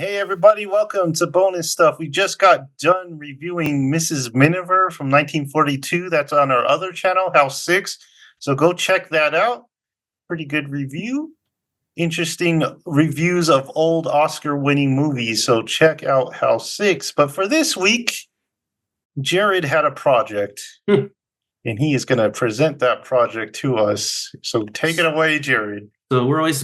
Hey everybody, welcome to Bonus Stuff. We just got done reviewing Mrs. Miniver from 1942. That's on our other channel, House 6. So go check that out. Pretty good review. Interesting reviews of old Oscar-winning movies. So check out House 6. But for this week, Jared had a project. And he is going to present that project to us. So take it away, Jared. So we're always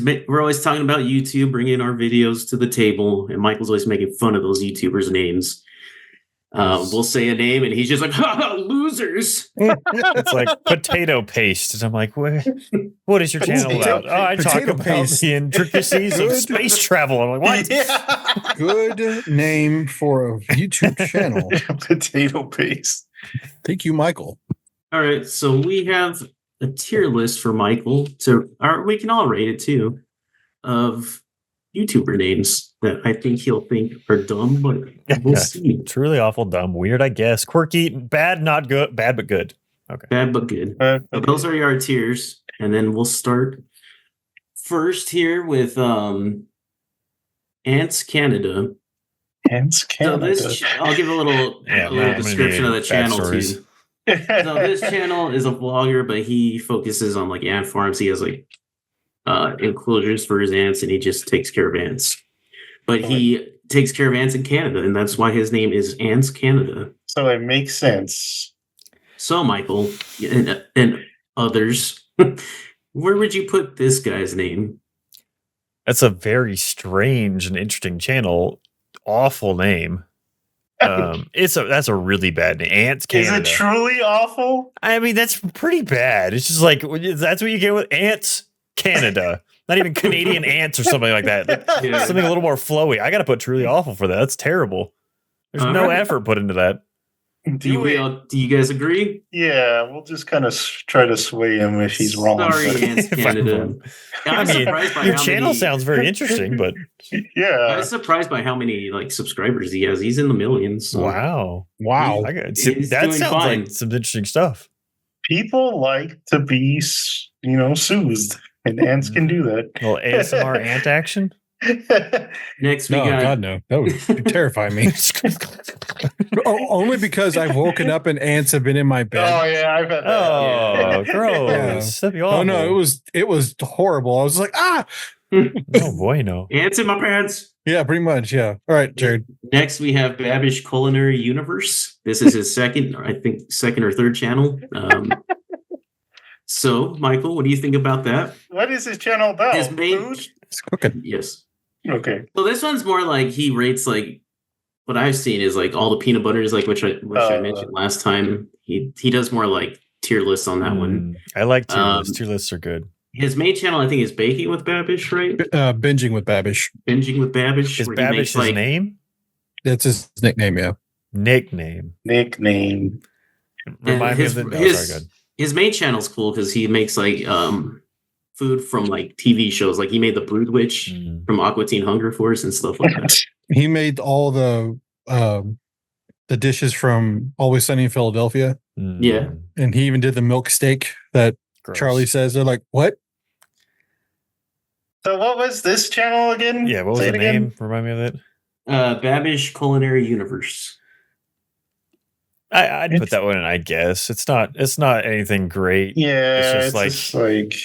talking about YouTube, bringing our videos to the table, and Michael's always making fun of those YouTubers' names. We'll say a name, and he's just like, "Ha, losers!" It's like potato paste, and I'm like, "What is your channel about?" Oh, I talk about the intricacies of space travel. I'm like, "What?" Yeah. Good name for a YouTube channel. Potato paste. Thank you, Michael. All right, so we have a tier list for Michael or we can all rate it too, of YouTuber names that I think he'll think are dumb, but we'll see. Truly awful, dumb, weird, I guess. Quirky, bad, not good, bad but good. Okay. Bad but good. Okay. So those are our tiers, and then we'll start first here with Ants Canada. Ants Canada. So I'll give a little description of the channel too. So this channel is a vlogger, but he focuses on like ant farms. He has like enclosures for his ants, and he just takes care of ants. But he takes care of ants in Canada, and that's why his name is Ants Canada. So it makes sense. So Michael and others, where would you put this guy's name? That's a very strange and interesting channel. Awful name. That's a really bad name. Ants Canada. Is it truly awful? I mean, that's pretty bad. It's just like that's what you get with Ants Canada. Not even Canadian ants or something like that. Something a little more flowy. I got to put truly awful for that. That's terrible. There's no effort put into that. Do you guys agree? Yeah, we'll just kind of try to sway him if he's wrong. Sorry, Ants Canada. I mean, your channel sounds very interesting, but yeah, I was surprised by how many like subscribers he has. He's in the millions. So. Wow! That sounds like some interesting stuff. People like to be, soothed, and ants can do that. A little ASMR ant action. Next, we got... God, no. That would terrify me. Only because I've woken up and ants have been in my bed. Oh, yeah, I've had that. Oh, gross. Yeah. Oh, no, it was horrible. I was like, Oh, boy, no. Ants in my pants. Yeah, pretty much, yeah. All right, Jared. Next, we have Babish Culinary Universe. This is his second or third channel. So, Michael, what do you think about that? What is his channel about? His main... Food? It's cooking. Yes. Okay. So this one's more like he rates like what I've seen is like all the peanut butters, like which I mentioned last time. He does more like tier lists on that one. I like tier lists. Tier lists are good. His main channel, I think, is Baking with Babish, right? Binging with Babish. Binging with Babish. Is Babish his name? That's his nickname, yeah. Nickname. Remind me of his main channel's cool because he makes like food from like TV shows. Like he made the Brood Witch from Aqua Teen Hunger Force and stuff like that. He made all the dishes from Always Sunny in Philadelphia. Yeah. And he even did the milk steak that Charlie says. They're like, what? So what was this channel again? Yeah, what was the name? Remind me of it. Babish Culinary Universe. I'd put that one in, I guess. It's not anything great. Yeah, it's just like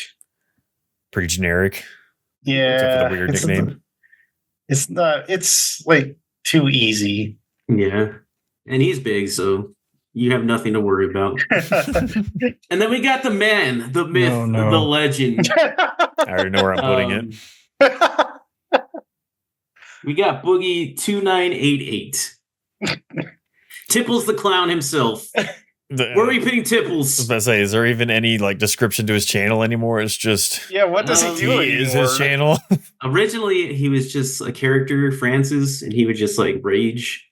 pretty generic. Yeah. Except for the weird nickname. It's like too easy. Yeah. And he's big, so you have nothing to worry about. And then we got the man, the myth, the legend. I already know where I'm putting it. We got Boogie 2988. Tipples the clown himself. Where are we putting Tipples? I was about to say, is there even any like description to his channel anymore? It's just what does he do? Is his channel? Originally, he was just a character, Francis, and he would just like rage.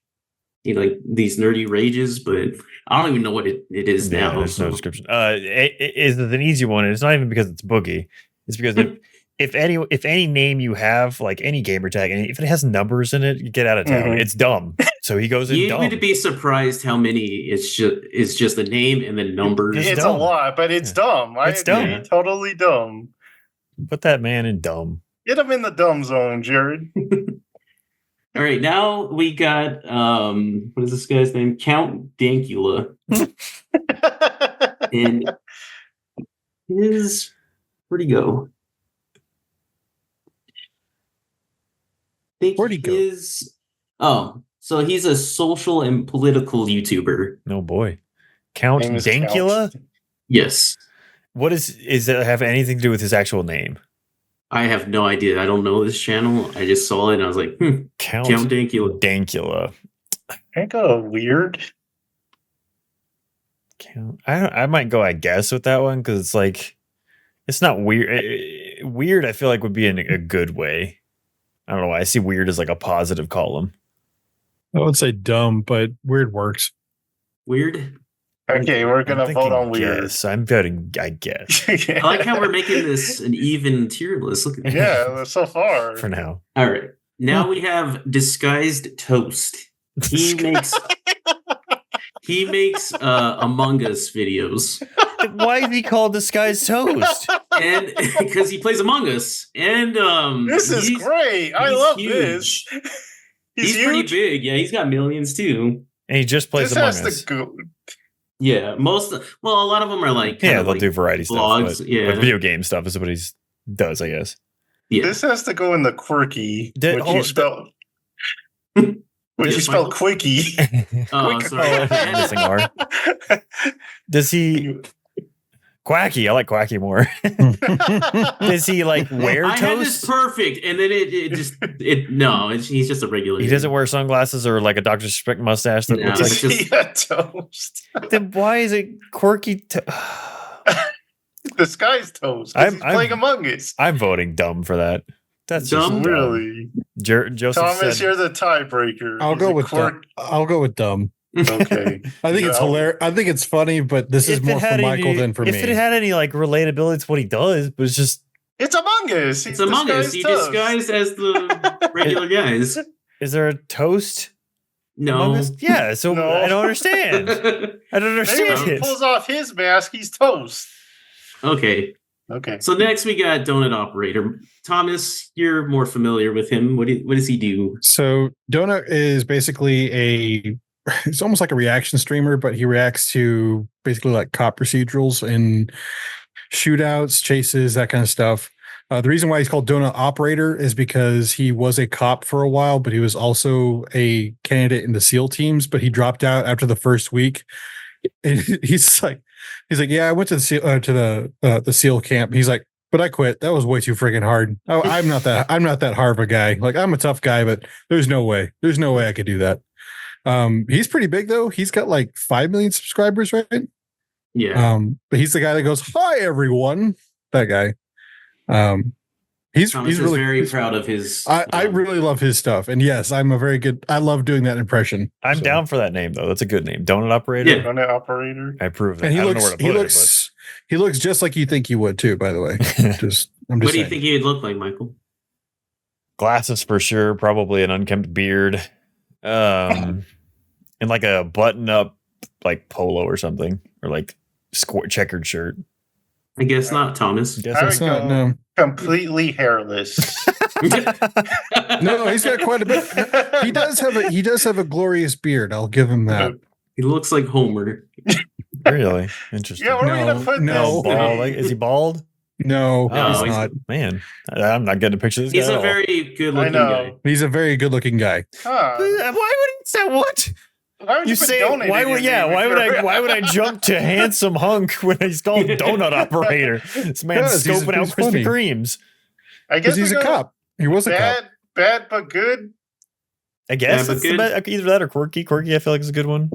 He like these nerdy rages, but I don't even know what it is now. There's no description. It's an easy one, and it's not even because it's Boogie. It's because if any name you have, like any gamer tag, if it has numbers in it, you get out of town. It's dumb. So he goes in dumb. You'd be surprised how many it's just a name and then numbers. It's a lot, but it's dumb. It's dumb. Totally dumb. Put that man in dumb. Get him in the dumb zone, Jared. All right, now we got what is this guy's name? Count Dankula. And where'd he go? Where'd he go? Oh, so he's a social and political YouTuber. No boy. Count Name is Dankula? Count. Yes. What is it have anything to do with his actual name? I have no idea. I don't know this channel. I just saw it and I was like, Count Dankula. Dankula. Ain't go weird. I might go, I guess, with that one because it's like it's not weird. Weird, I feel like would be in a good way. I don't know why I see weird as like a positive column. I would say dumb, but weird works. Weird. Okay, we're gonna vote on weird. Guess. I'm voting, I guess. I like how we're making this an even tier list. Look at that. Yeah, so far. For now. All right. Now we have Disguised Toast. He makes Among Us videos. Why is he called Disguised Toast? And because he plays Among Us. And this is great. I love huge. this. He's pretty big. Yeah, he's got millions too. And he just plays Among Us. Yeah, a lot of them are like they'll do variety vlogs, stuff. but video game stuff is what he does, I guess. Yeah. This has to go in the quirky. You spell quickie. Oh, sorry. Missing R. Does he Quacky? I like Quacky more. Does he like wear toast? I had this perfect, and then he's just a regular. He doesn't wear sunglasses or like a Dr. Shrek mustache that looks like just toast. Then why is it quirky? Disguised Toast. He's playing Among Us. I'm voting dumb for that. That's dumb. Just really. Joseph Thomas, said, you're the tiebreaker. I'll go with dumb. I'll go with dumb. Okay. I think it's hilarious. I think it's funny, but this is more for Michael than for me. If it had any like relatability to what he does, but it's Among Us. It's Among Us. He disguised as the regular guys. Is there a toast? No. Yeah, so No. I don't understand. I don't understand. Maybe when he pulls off his mask, he's toast. Okay. So next we got Donut Operator. Thomas, you're more familiar with him. What does he do? So Donut is basically it's almost like a reaction streamer, but he reacts to basically like cop procedurals and shootouts, chases, that kind of stuff. The reason why he's called Donut Operator is because he was a cop for a while, but he was also a candidate in the SEAL teams, but he dropped out after the first week. And he's like, yeah, I went to the SEAL camp. He's like, but I quit. That was way too freaking hard. I'm not that hard of a guy. Like, I'm a tough guy, but there's no way I could do that. He's pretty big though. He's got like 5 million subscribers, right? Yeah. But he's the guy that goes, "Hi everyone." That guy. He's really very proud of his. I really love his stuff, and yes, I love doing that impression. I'm down for that name though. That's a good name, Donut Operator. Yeah, Donut Operator. I approve that. And I don't know where to put it. He looks just like you think you would too. By the way, I'm just. What do you think he would look like, Michael? Glasses for sure. Probably an unkempt beard. And like a button-up like polo or something, or like checkered shirt. I guess not, Thomas. Guess not. No. Completely hairless. No, he's got quite a bit. He does have a glorious beard. I'll give him that. He looks like Homer. Really interesting. Yeah, where are we gonna put this? Bald. Like, is he bald? No, he's not. Man, I'm not getting a picture of this guy. He's a very good-looking guy. He's a very good-looking guy. Why would he say what? Why would you say? Why would I jump to handsome hunk when he's called Donut Operator? This man's scoping out Krispy Kremes. I guess he's a cop. He was a cop. Bad but good. I guess it's either that or quirky. Quirky, I feel like is a good one.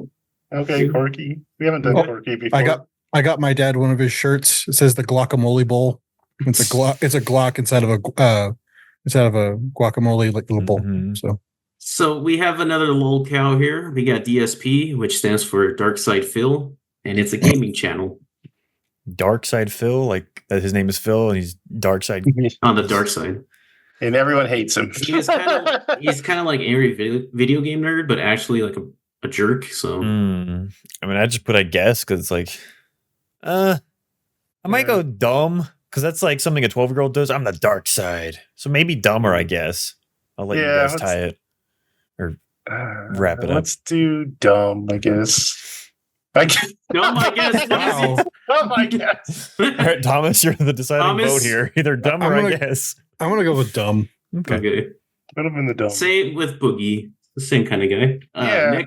Okay, quirky. We haven't done quirky before. I got my dad one of his shirts. It says the guacamole bowl. It's a Glock inside of a guacamole like little bowl. Mm-hmm. So we have another lol cow here. We got DSP, which stands for Dark Side Phil, and it's a gaming channel. Dark Side Phil, like that his name is Phil, and he's dark side on the dark side, and everyone hates him. He's kind of like every video game nerd, but actually like a jerk. So I mean, I just put I guess because it's like, I might go dumb because that's like something a 12-year-old does. I'm the dark side, so maybe dumber. I guess I'll let you guys tie it. wrap it up. Let's do dumb, I guess. Dumb, I guess. Wow. Dumb, I guess. All right, Thomas, you're the deciding vote here. Either dumb or I guess. I'm gonna go with dumb. Okay. Put him in the dumb. Same with Boogie, the same kind of guy. Yeah.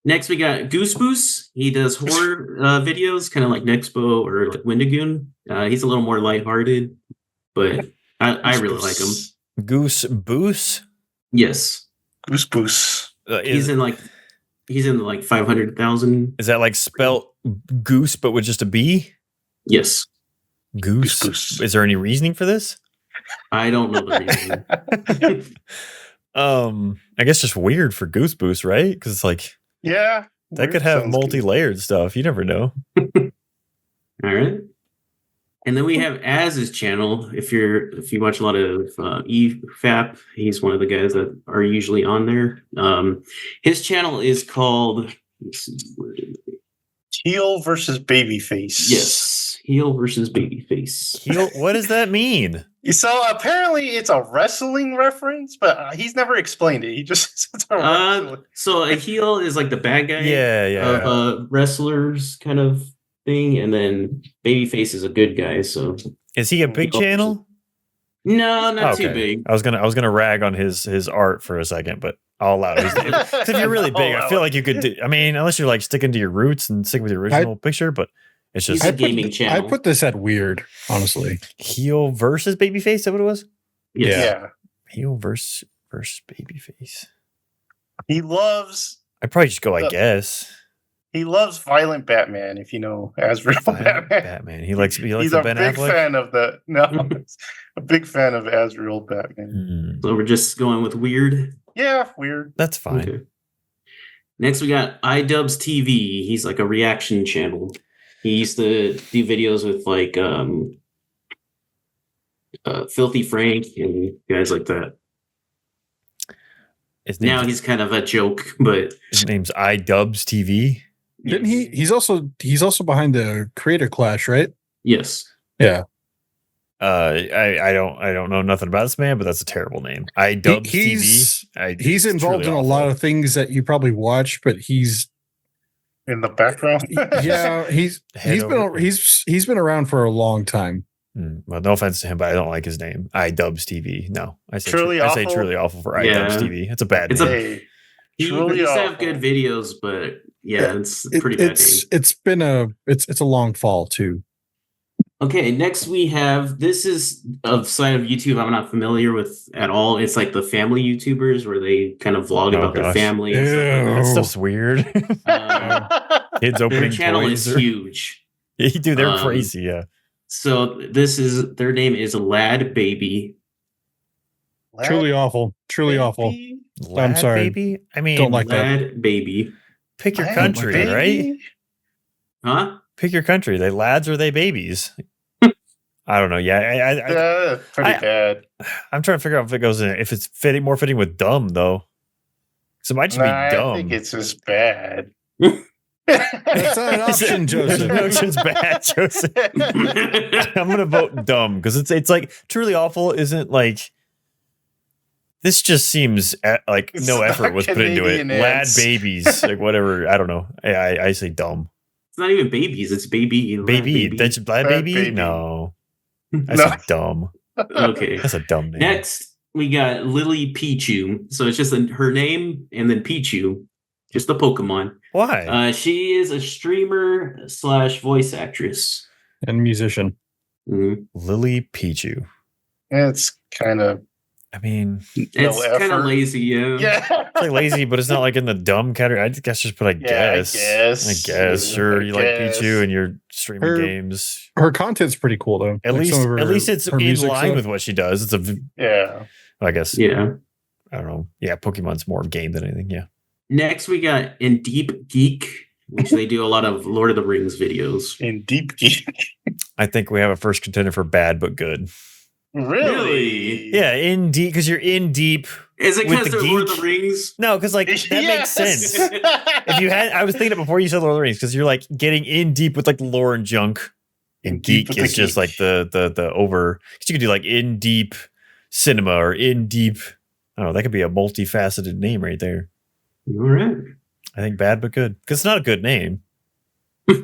Next we got Goose Boost. He does horror videos, kind of like Nexpo or like Wendigoon. He's a little more lighthearted, but I really like him. Goose Boost? Yes. Goose Boost. He's in like 500,000. Is that like spelt goose but with just a B? Yes. Goose. Is there any reasoning for this? I don't know the reason. I guess just weird for Goose Boost, right? Because it's like, yeah, that could have multi-layered stuff. You never know. All right. And then we have Az's channel. If you watch a lot of EFAP, he's one of the guys that are usually on there. His channel is called Heel versus Babyface. Yes, Heel versus Babyface. Heel. What does that mean? So apparently it's a wrestling reference, but he's never explained it. He just so a heel is like the bad guy. Yeah. Wrestlers kind of thing, and then Babyface is a good guy. So is he a big channel? No, not too big. I was gonna rag on his art for a second, but I'll allow it. If you're really big, I feel like you could. I mean, unless you're like sticking to your roots and sticking with the original picture, but it's just a gaming channel. I put this at weird, honestly. Heel versus Babyface. Is that what it was? Yeah. Heel versus Babyface. He loves. I'd probably just go. I guess. He loves violent Batman, if you know Azrael Batman. He likes He's the a Ben big Affleck? fan of the a big fan of Azrael Batman. So we're just going with weird. Yeah, weird. That's fine. Okay. Next we got iDubbbz TV. He's like a reaction channel. He used to do videos with like Filthy Frank and guys like that. Now he's kind of a joke, but his name's iDubbbz TV. Didn't he? He's also behind the Creator Clash, right? Yes. Yeah. I don't know nothing about this man, but that's a terrible name. iDubbbz TV. He's involved in a lot of things that you probably watch, but he's in the background. Yeah, he's been around for a long time. Well, no offense to him, but I don't like his name. iDubbbz TV. No, I say truly awful for iDubbbz TV. It's a bad name. He used to have good videos, but it's pretty bad name. It's a long fall too. Okay, next we have, this is a side of YouTube I'm not familiar with at all. It's like the family YouTubers where they kind of vlog about their family. And stuff like that stuff's weird. Kids opening their channel toys is huge. Dude, they're crazy, yeah. So their name is Lad Baby. Truly awful. Truly awful. I'm sorry. Baby? I mean, don't like Lad that. Baby. Pick your country, right? Huh? Pick your country. They lads or they babies? I don't know. Yeah, pretty bad. I'm trying to figure out if it goes in. If it's more fitting with dumb though. So it might just be dumb. I think it's just bad. That's not an option, Joseph. No, it's bad, Joseph. I'm gonna vote dumb because it's like truly awful. Isn't like this just seems like it's no effort was put into it. Lad babies, like whatever. I don't know. I say dumb. It's not even babies. It's baby. Baby. That's lad baby. No, that's dumb. Okay, that's a dumb name. Next, we got Lily Pichu. So it's just her name and then Pichu, just a Pokemon. Why? She is a streamer / voice actress and musician. Mm-hmm. Lily Pichu. It's kind of. I mean, it's kind of lazy, yeah. It's like lazy, but it's not like in the dumb category. I guess just put I guess. Sure, you like Pichu and you're streaming games. Her content's pretty cool though. At least it's in line with what she does. It's I guess. Yeah. I don't know. Yeah, Pokemon's more game than anything. Yeah. Next, we got In Deep Geek, which they do a lot of Lord of the Rings videos. In Deep Geek. I think we have a first contender for bad but good. Really? Yeah, in deep because you're in deep. Is it because they're Lord of the Rings? No, because like that makes sense. If you had, I was thinking it before you said Lord of the Rings because you're like getting in deep with like lore and junk. And geek is just like the over. Because you could do like in deep cinema or in deep. I don't know. That could be a multifaceted name right there. All right. I think bad but good. Because it's not a good name.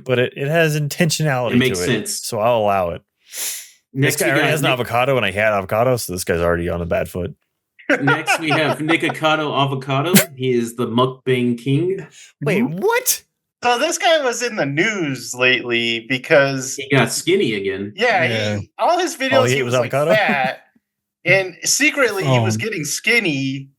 But it has intentionality It makes to it. sense. So I'll allow it. Next this guy already has an avocado, and I had avocado, so this guy's already on a bad foot. Next, we have Nikocado Avocado. He is the mukbang king. Wait, what? So this guy was in the news lately because he got skinny again. Yeah. All his videos he was like fat, and secretly he was getting skinny.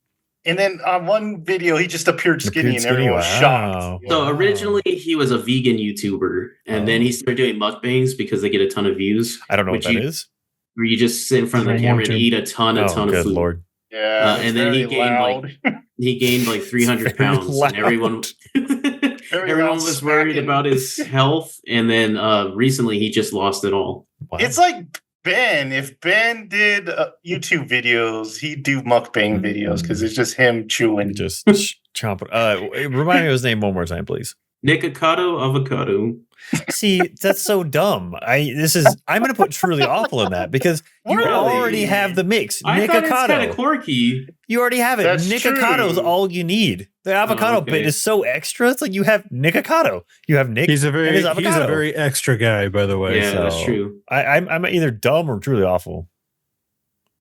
And then on one video he just appeared skinny, and everyone was shocked. So originally he was a vegan YouTuber, and then he started doing mukbangs because they get a ton of views. I don't know what that is. Where you just sit in front of the camera and eat a ton of food. Lord. Yeah, and then he gained like 300 pounds, and everyone was worried about his health. And then recently he just lost it all. Wow. It's like Ben. If Ben did YouTube videos, he'd do mukbang videos because it's just him chewing, just chomping. Remind me of his name one more time, please. Nikocado Avocado. See, that's so dumb. I'm going to put truly awful in that because you already have the mix. I thought it's kind of quirky. You already have it. Nikocado is all you need. The avocado bit is so extra. It's like you have Nikocado. You have Nick. He's a very extra guy, by the way. Yeah, so that's true. I'm either dumb or truly awful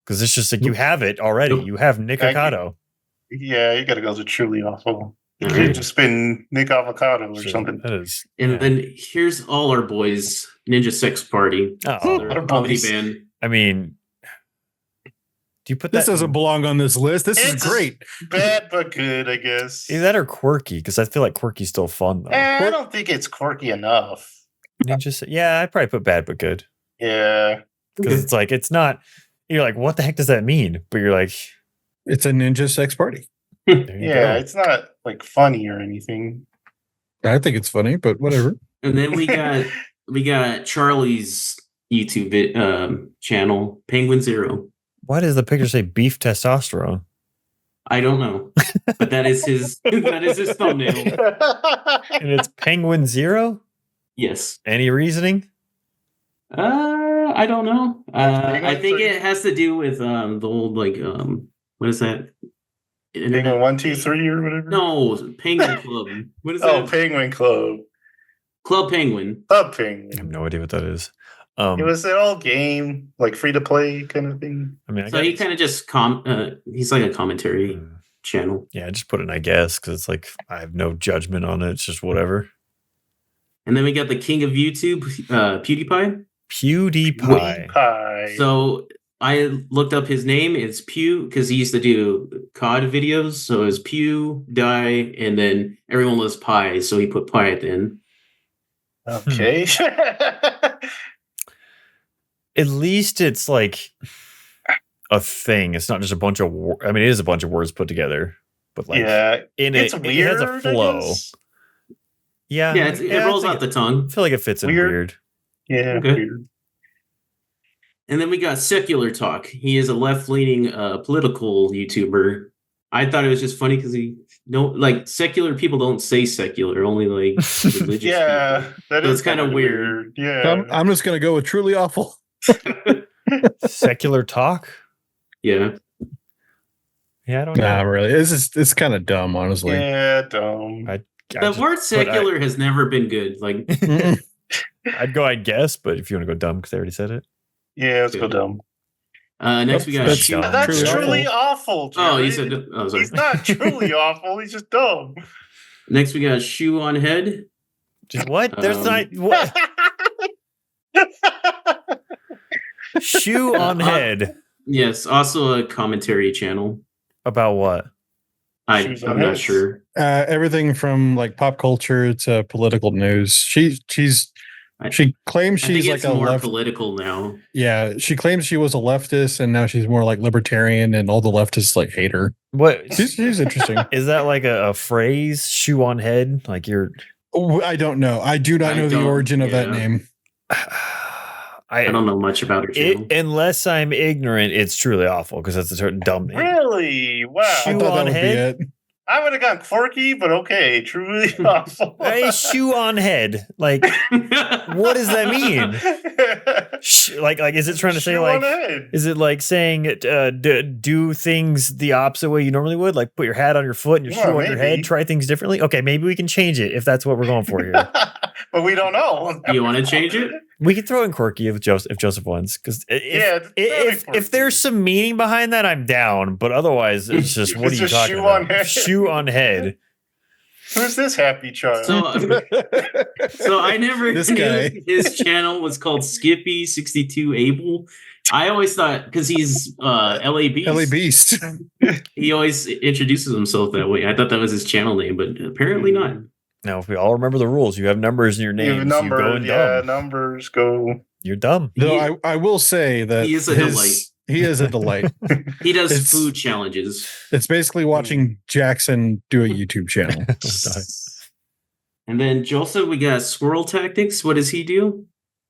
because it's just like you have it already. You have Nikocado. Yeah, you got to go to truly awful. It could just been Nick Avocado or something. That is. And then here's all our boys, Ninja Sex Party. Our comedy band. I mean, do you put this doesn't belong on this list? This is great. Bad but good, I guess. Is that or quirky? Because I feel like quirky's still fun though. I don't think it's quirky enough. Yeah, I'd probably put bad but good. Yeah, because it's like it's not. You're like, what the heck does that mean? But you're like, it's a Ninja Sex Party. Yeah, it's not like funny or anything. I think it's funny, but whatever. And then we got Charlie's YouTube channel, Penguin Zero. Why does the picture say beef testosterone? I don't know, but that is his thumbnail. And it's Penguin Zero. Yes. Any reasoning? I don't know. I think it has to do with the old what is that? Penguin 1, 2, 3 or whatever. No, Penguin Club. What is that? Oh, Penguin Club. Club Penguin. Club Penguin. I have no idea what that is. It was an old game, like free to play kind of thing. I mean, so he kind of just he's like a commentary channel. Yeah, just put it in, I guess, because it's like I have no judgment on it. It's just whatever. And then we got the king of YouTube, PewDiePie. PewDiePie. So I looked up his name. It's Pew because he used to do COD videos. So it's Pew, Die, and then everyone was Pie. So he put Pie at the end. Okay. At least it's like a thing. It's not just a bunch of I mean, it is a bunch of words put together. But like it's weird, it has a flow. Yeah. It rolls out the tongue. I feel like it fits in weird. Yeah, okay. Weird. And then we got Secular Talk. He is a left-leaning political YouTuber. I thought it was just funny because secular people don't say secular, only like religious people. That is kind of weird. Yeah. I'm just gonna go with truly awful. Secular Talk? Yeah. Yeah, I don't know. Nah, really. It's kind of dumb, honestly. Yeah, dumb. The word secular has never been good. Like I'd go, I guess, but if you want to go dumb because I already said it. Yeah, let's go dumb. Next we got that's truly awful. Jerry. Oh, you said sorry. He's not truly awful. He's just dumb. Next we got Shoe on Head. Just what? There's not what? Shoe on Head. Yes, also a commentary channel. About what? I'm not sure. Everything from like pop culture to political news. She claims she's like a more political now. Yeah, she claims she was a leftist, and now she's more like libertarian, and all the leftists like hate her. What? She's interesting. Is that like a phrase? Shoe on head? Like you're? I don't know. I do not know the origin of that name. I don't know much about her channel. Unless I'm ignorant, it's truly awful because that's a certain dumb name. Really? Wow. Shoe on head. I would have gone quirky, but okay, truly awful. A shoe on head. Like, what does that mean? Like, is it trying to say like? Is it like saying do things the opposite way you normally would? Like, put your hat on your foot and your shoe on your head. Try things differently. Okay, maybe we can change it if that's what we're going for here. But we don't know. You want to change it? We can throw in quirky if Joseph wants, because if there's some meaning behind that, I'm down. But otherwise, it's just what are you talking about? Shoe on head. Who's this happy child? So I never knew his channel was called Skippy62 Able. I always thought because he's LA Beast. LA Beast. He always introduces himself that way. I thought that was his channel name, but apparently not. Now, if we all remember the rules, you have numbers in your name. Numbers go. You're dumb. Though I will say that he is a delight. He is a delight. He does food challenges. It's basically watching Jackson do a YouTube channel. And then Joseph, we got Squirrel Tactics. What does he do?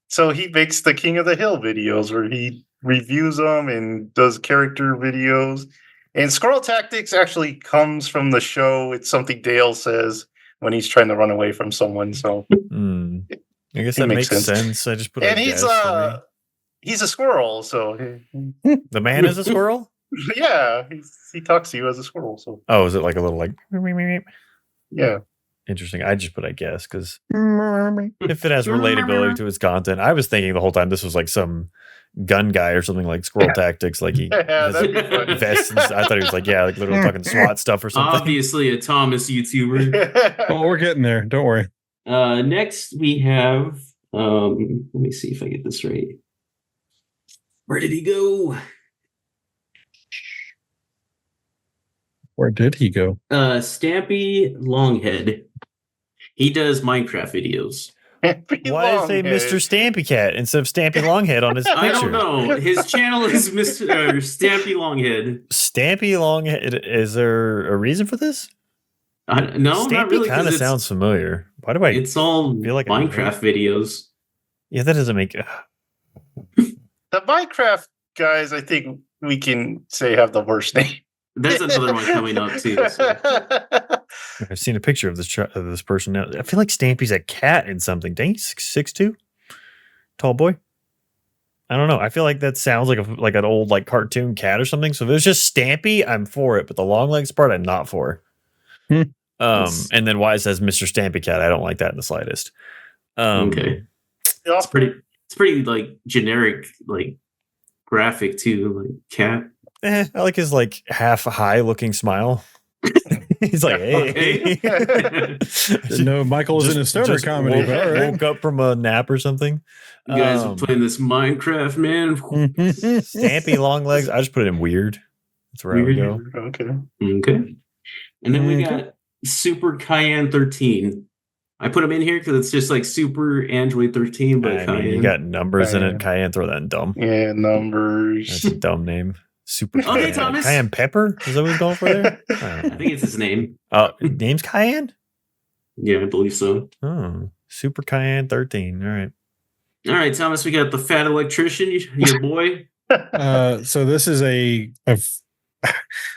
So he makes the King of the Hill videos where he reviews them and does character videos. And Squirrel Tactics actually comes from the show. It's something Dale says when he's trying to run away from someone. So I guess that makes sense. I just put and he's a squirrel, so the man is a squirrel. Yeah, he talks to you as a squirrel. So is it like a little like yeah? Interesting. I just put I guess because if it has relatability to its content, I was thinking the whole time this was like some gun guy or something like Squirrel Tactics, like he has vests. I thought he was like like literally talking SWAT stuff or something. Obviously, a Thomas YouTuber. Oh, we're getting there. Don't worry. Next we have. Let me see if I get this right. Where did he go? Where did he go? Stampy Longhead. He does Minecraft videos. Why does it say Mr. Stampy Cat instead of Stampy Longhead on his picture? I don't know. His channel is Mr. Stampy Longhead. Stampy Longhead. Is there a reason for this? No, Stampy not really. Kind of sounds familiar. Why do I? It's all feel like Minecraft videos. Yeah, that doesn't make. The Minecraft guys, I think we can say have the worst name. There's another one coming up too. So. I've seen a picture of this person now. I feel like Stampy's a cat in something. Dang, 6'2", tall boy. I don't know. I feel like that sounds like an old like cartoon cat or something. So if it was just Stampy, I'm for it. But the long legs part, I'm not for. And then why it says Mr. Stampy Cat, I don't like that in the slightest. Okay, it's pretty like generic, like graphic too, like cat. I like his like half high looking smile. He's like, hey. Didn't know Michael was in a stoner comedy. Woke up from a nap or something. You guys are playing this Minecraft, man. Stampy long legs. I just put it in weird. That's where I would go. Okay. And then we got Super Cayenne 13. I put him in here because it's just like Super Android 13, but Cayenne. You got numbers in it. Cayenne, throw that in dumb. Yeah, numbers. That's a dumb name. Super Cayenne. Thomas. Cayenne Pepper? Is that what he's going for there? I think it's his name. Name's Cayenne? Yeah, I believe so. Oh, Super Cayenne 13. All right, Thomas, we got the fat electrician, your boy. So this is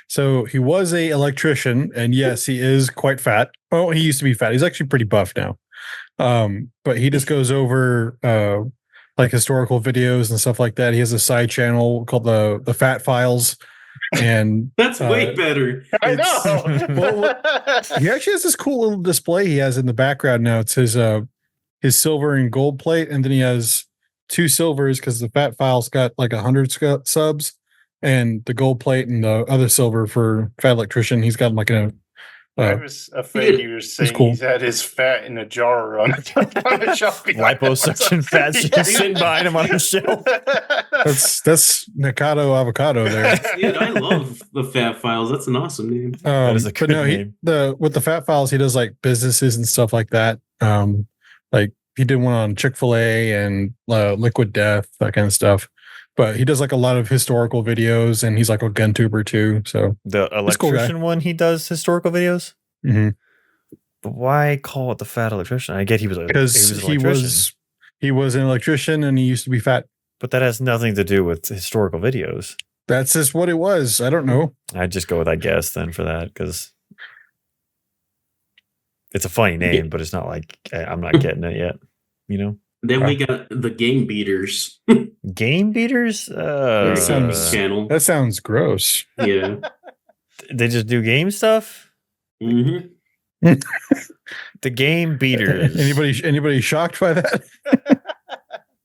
so he was a electrician, and yes, he is quite fat. Oh, he used to be fat. He's actually pretty buff now. But he just goes over like historical videos and stuff like that. He has a side channel called the Fat Files, and that's way better. I know. He actually has this cool little display he has in the background now. It's his silver and gold plate, and then he has 2 silvers because the Fat Files got like 100 subs, and the gold plate and the other silver for Fat Electrician. He's got like a. I was afraid you were saying he's had his fat in a jar on a shelf. Liposuction fat's just sitting behind him on a shelf. That's Nikado Avocado there. Dude, I love the Fat Files. That's an awesome name. That is a good name. With the Fat Files, he does like businesses and stuff like that. Like he did one on Chick-fil-A and Liquid Death, that kind of stuff. But he does like a lot of historical videos, and he's like a gun tuber too. So the electrician one, he does historical videos. Mm-hmm. But why call it the fat electrician? I get he was an electrician, and he used to be fat. But that has nothing to do with historical videos. That's just what it was. I don't know. I'd just go with I guess then for that because It's a funny name, but it's not like I'm not getting it yet. You know. Then we got the Game Beaters. Game Beaters. Channel. That sounds gross. Yeah. They just do game stuff. Mm-hmm. The Game Beaters. Anybody shocked by that?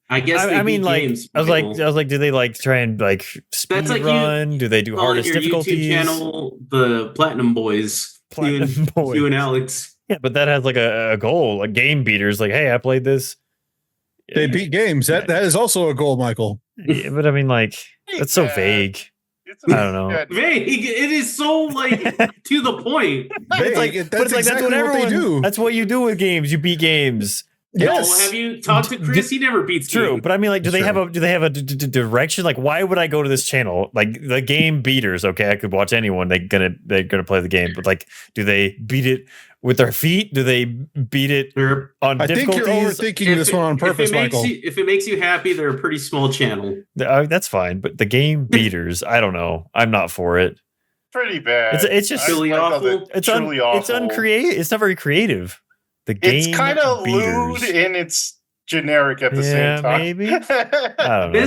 I guess. I mean, like, games, I was like, do they like try and like speed run? Do they do hardest your difficulties? YouTube channel, the Platinum Boys. Platinum Boys. You and Alex. Yeah, but that has like a goal. A Game Beaters, like, hey, I played this. They beat games. That is also a goal, Michael. Yeah, but I mean, like, that's so vague. I don't know. Vague. It is so like to the point. That's exactly what they do. That's what you do with games. You beat games. Yes. Oh, have you talked to Chris? He never beats True, games. but I mean, like, do they have a direction? Like, why would I go to this channel? Like, the Game Beaters. Okay, I could watch anyone. They're gonna play the game, but like, do they beat it with their feet? Do they beat it on I think difficulties? you're overthinking this one on purpose, Michael. If it makes you happy, they're a pretty small channel. That's fine, but the Game Beaters, I don't know. I'm not for it. Pretty bad. It's just really awful. It's uncreative. It's not very creative. The Game It's kind of Beaters. lewd and it's generic at the same time. Maybe. I don't know.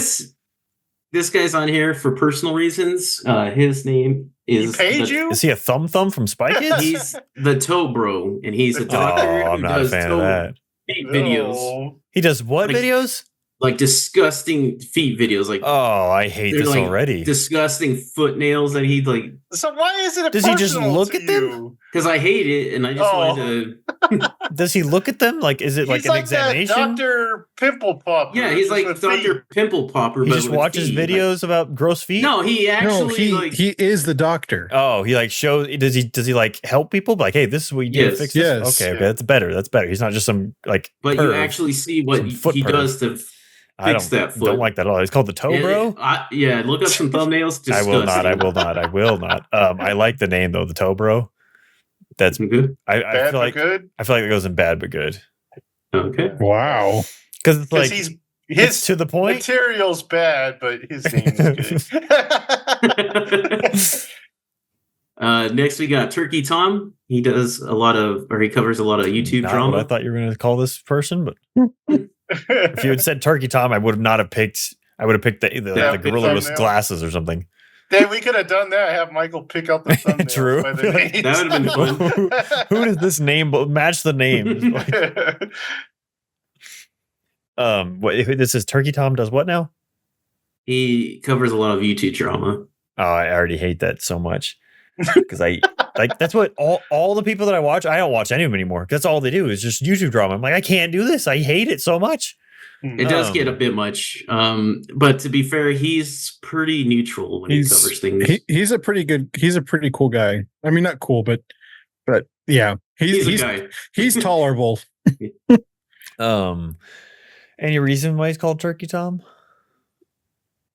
This guy's on here for personal reasons. His name is. He paid you? Is he a thumb from Spy Kids? He's the Toe Bro, and he's a doctor. I'm not a fan of that. Videos. No. He does what videos? Like disgusting feet videos. Like I hate this already. Disgusting foot nails that he like. So why is it? Does he just look at them? Because I hate it, and I just wanted to. Does he look at them? Like, is it like an examination? Dr. Pimple Popper. Yeah, he's like Dr. Pimple Popper. He just watches videos about gross feet. No, he actually he is the doctor. Oh, he like shows. Does he like help people? Like, hey, this is what you do to fix this. Yes. Okay, that's better. That's better. He's not just some like. But you actually see what he does to. I don't like that at all. It's called the Toe Bro. Yeah, look up some thumbnails. I will not. I like the name though, the Toe Bro. That's good. I feel like good? I feel like it goes in bad but good. Okay. Wow. Because it's like his to the point. Material's bad, but his name is good. Next we got Turkey Tom. He does he covers a lot of YouTube drama. What I thought you were going to call this person, but if you had said Turkey Tom, I would have picked. I would have picked the gorilla with glasses or something. Then we could have done that. Have Michael pick out the thumbnail. True. By the names. That would have been fun. Who does this name match the name? This is Turkey Tom does what now? He covers a lot of YouTube drama. Oh, I already hate that so much because I like that's what all the people that I watch. I don't watch any of them anymore. That's all they do is just YouTube drama. I'm like, I can't do this. I hate it so much. It does get a bit much, but to be fair, he's pretty neutral when he covers things. He's a pretty cool guy. I mean, not cool, but yeah, he's a guy. He's tolerable. Any reason why he's called Turkey Tom?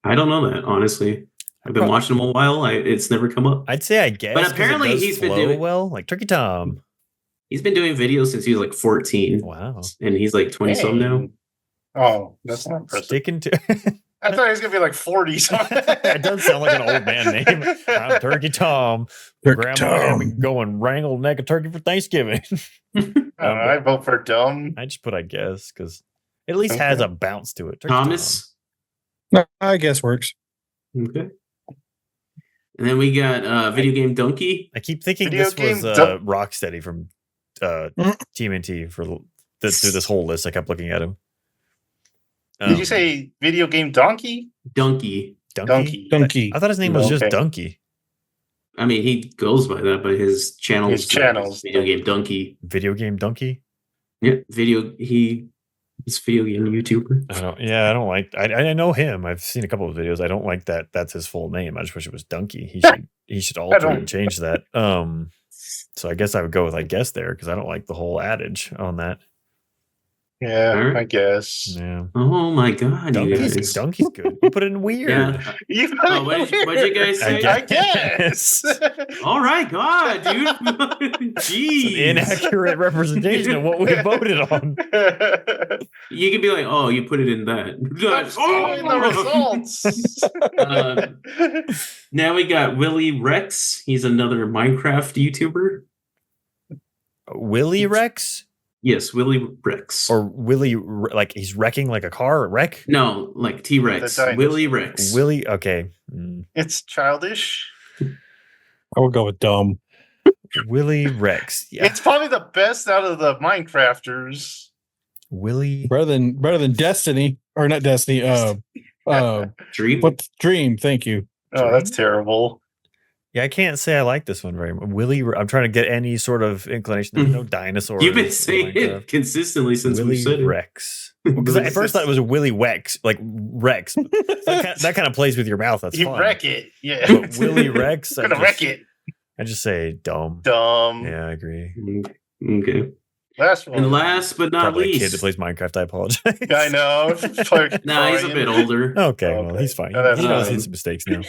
I don't know that, honestly. I've been watching him a while. It's never come up. I'd say I guess, but apparently he's been doing well, like Turkey Tom. He's been doing videos since he was like 14. Wow, and he's like 20 some now. Oh, that's not impressive. Sticking to. I thought he was gonna be like 40. That does sound like an old man name. I'm Turkey Tom. Grandma had me going wrangle neck of turkey for Thanksgiving. I vote for dumb. I just put I guess because it at least has a bounce to it. Turkey Thomas. No, I guess works. Okay. And then we got Video Game Donkey. I keep thinking this was Rocksteady from TMNT through this whole list. I kept looking at him. Did you say Video Game Donkey? Donkey. I thought his name was just Donkey. I mean, he goes by that, but his channels. Video Game Donkey. Video Game Donkey? Yeah, he's a video game YouTuber. I don't like. I know him. I've seen a couple of videos. I don't like that. That's his full name. I just wish it was Donkey. He should alter and change that. So I guess I would go with there because I don't like the whole adage on that. Yeah, right. I guess. Yeah. Oh my god, Donkey's good. You put it in weird. Yeah. What'd you guys say? I guess. All right, God, dude. Jeez. Inaccurate representation of what we voted on. You can be like, oh, you put it in that. The results. Now we got Willie Rex. He's another Minecraft YouTuber. Willie Rex? Yes, Willie Rex. Or Willie, like he's wrecking like a car wreck? No, like T-Rex. Willie Rex. Willie, okay. It's childish. I would go with dumb. Willie Rex. Yeah. It's probably the best out of the Minecrafters. Willie. Better than Destiny. Or not Destiny. Dream. What Dream, thank you. Oh, that's terrible. Yeah, I can't say I like this one very much. Willie, I'm trying to get any sort of inclination. There's no dinosaurs. You've been saying it consistently since we said it. Rex. Because at first I thought it was a Willie Wex, like Rex. That kind of plays with your mouth. That's you fun. wreck it. Yeah. But Willie Rex. I'm gonna wreck it. I just say dumb. Dumb. Yeah, I agree. Okay. Last one. And last but not Probably least, a kid that plays Minecraft. I apologize. I know. Nah, he's a bit older. Okay, well, he's fine. Oh, He knows his mistakes now.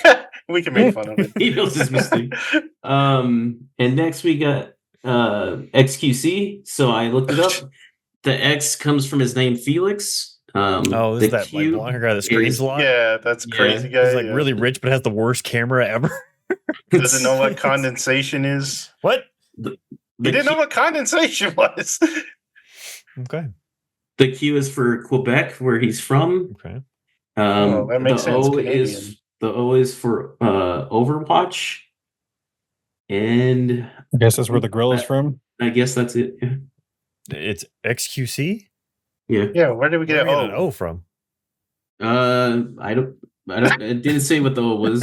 We can make fun of it. He knows his mistake. And next we got XQC. So I looked it up. The X comes from his name Felix. Oh, this is that like blonde guy that screams a lot? Yeah, that's crazy guy. He's like really rich, but has the worst camera ever. Doesn't know what condensation is. What? He didn't know what condensation was. Okay. The Q is for Quebec, where he's from. Okay. That makes sense. The O is for Overwatch. And I guess that's where the grill is from. I guess that's it. Yeah. It's XQC? Yeah, where did we get an O from? I didn't say what the O was.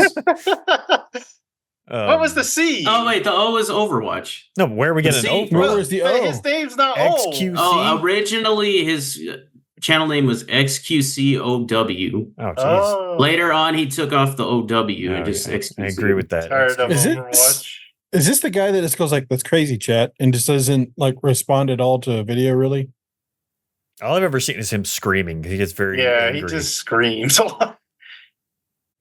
What was the C? Oh wait, the O is Overwatch. No, where are we getting an O from? Where was the O? His name's not XQC? Oh, originally his channel name was XQCOW. Oh, jeez. Later on, he took off the OW and just XQC. I agree with that. Tired of Is Overwatch. Is this the guy that just goes like, "That's crazy, chat," and just doesn't like respond at all to a video? Really? All I've ever seen is him screaming. He gets very angry. He just screams a lot.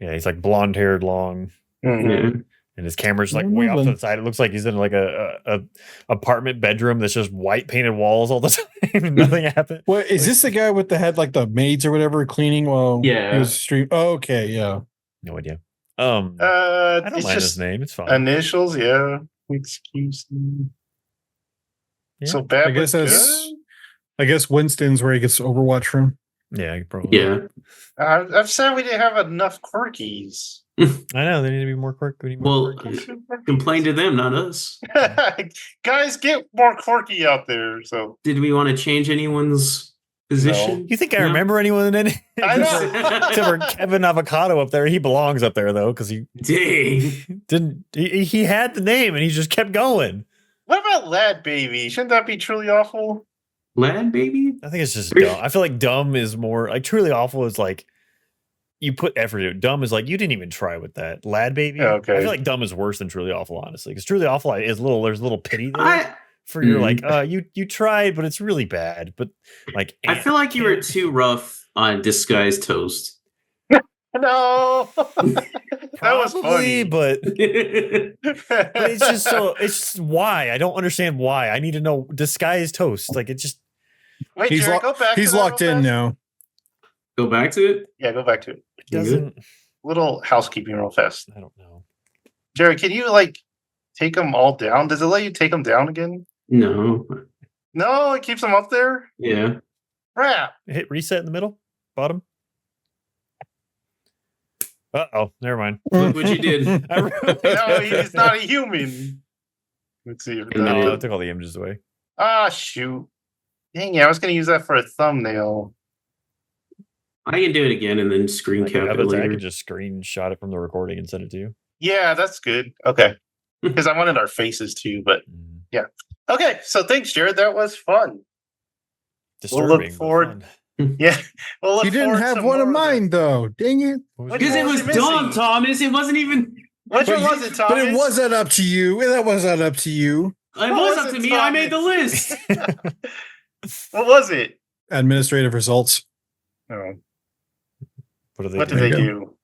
Yeah, he's like blonde haired, long. Mm-hmm. Yeah. And his camera's like way off to the side. It looks like he's in like a apartment bedroom that's just white painted walls all the time. Nothing happened. What is this the guy with the head like the maids or whatever cleaning while he was stream? Oh, okay, yeah. No idea. I don't mind his name. It's fine. Initials, yeah. Excuse me. Yeah. So bad. I guess I guess Winston's where he gets Overwatch from. Yeah, probably. Yeah. I've said we didn't have enough quirkies. I know they need to be more quirky. Well, complain to them, not us. Guys, get more quirky out there. So, did we want to change anyone's position? No. You think I remember anyone in any? I know. Except for Kevin Avocado up there. He belongs up there though, because he didn't. He had the name and he just kept going. What about Lad Baby? Shouldn't that be truly awful? Lad Baby? I think it's just dumb. I feel like dumb is more like truly awful is like. You put effort into it. Dumb is like you didn't even try with that. Lad Baby. Okay. I feel like dumb is worse than truly awful, honestly. Because truly awful is there's a little pity there for your like you tried, but it's really bad. But like I feel like you were too rough on Disguised Toast. No, that was funny, but it's just so it's just why I don't understand why. I need to know Disguised Toast. Like it just wait. Jared, go back. He's locked in now. Go back to it. Yeah, go back to it. Doesn't little housekeeping real fast. I don't know. Jerry, can you like take them all down? Does it let you take them down again? No. No, it keeps them up there. Yeah. Crap. Hit reset in the middle, bottom. Oh, never mind. Look what you did. No, he's not a human. Let's see. No, I took all the images away. Ah, shoot. Dang it, I was going to use that for a thumbnail. I can do it again and then screen cap it later. I could just screenshot it from the recording and send it to you. Yeah, that's good. Okay. Because I wanted our faces too, but yeah. Okay, so thanks, Jared. That was fun. Disturbing. We'll look forward. Yeah. We'll You didn't have one of mine, though. Dang it. Because it was dumb, Thomas. It wasn't even. Which one was it, Thomas? But it wasn't up to you. That wasn't up to you. It was up to me. I made the list. What was it? Administrative results. Oh. What do they do?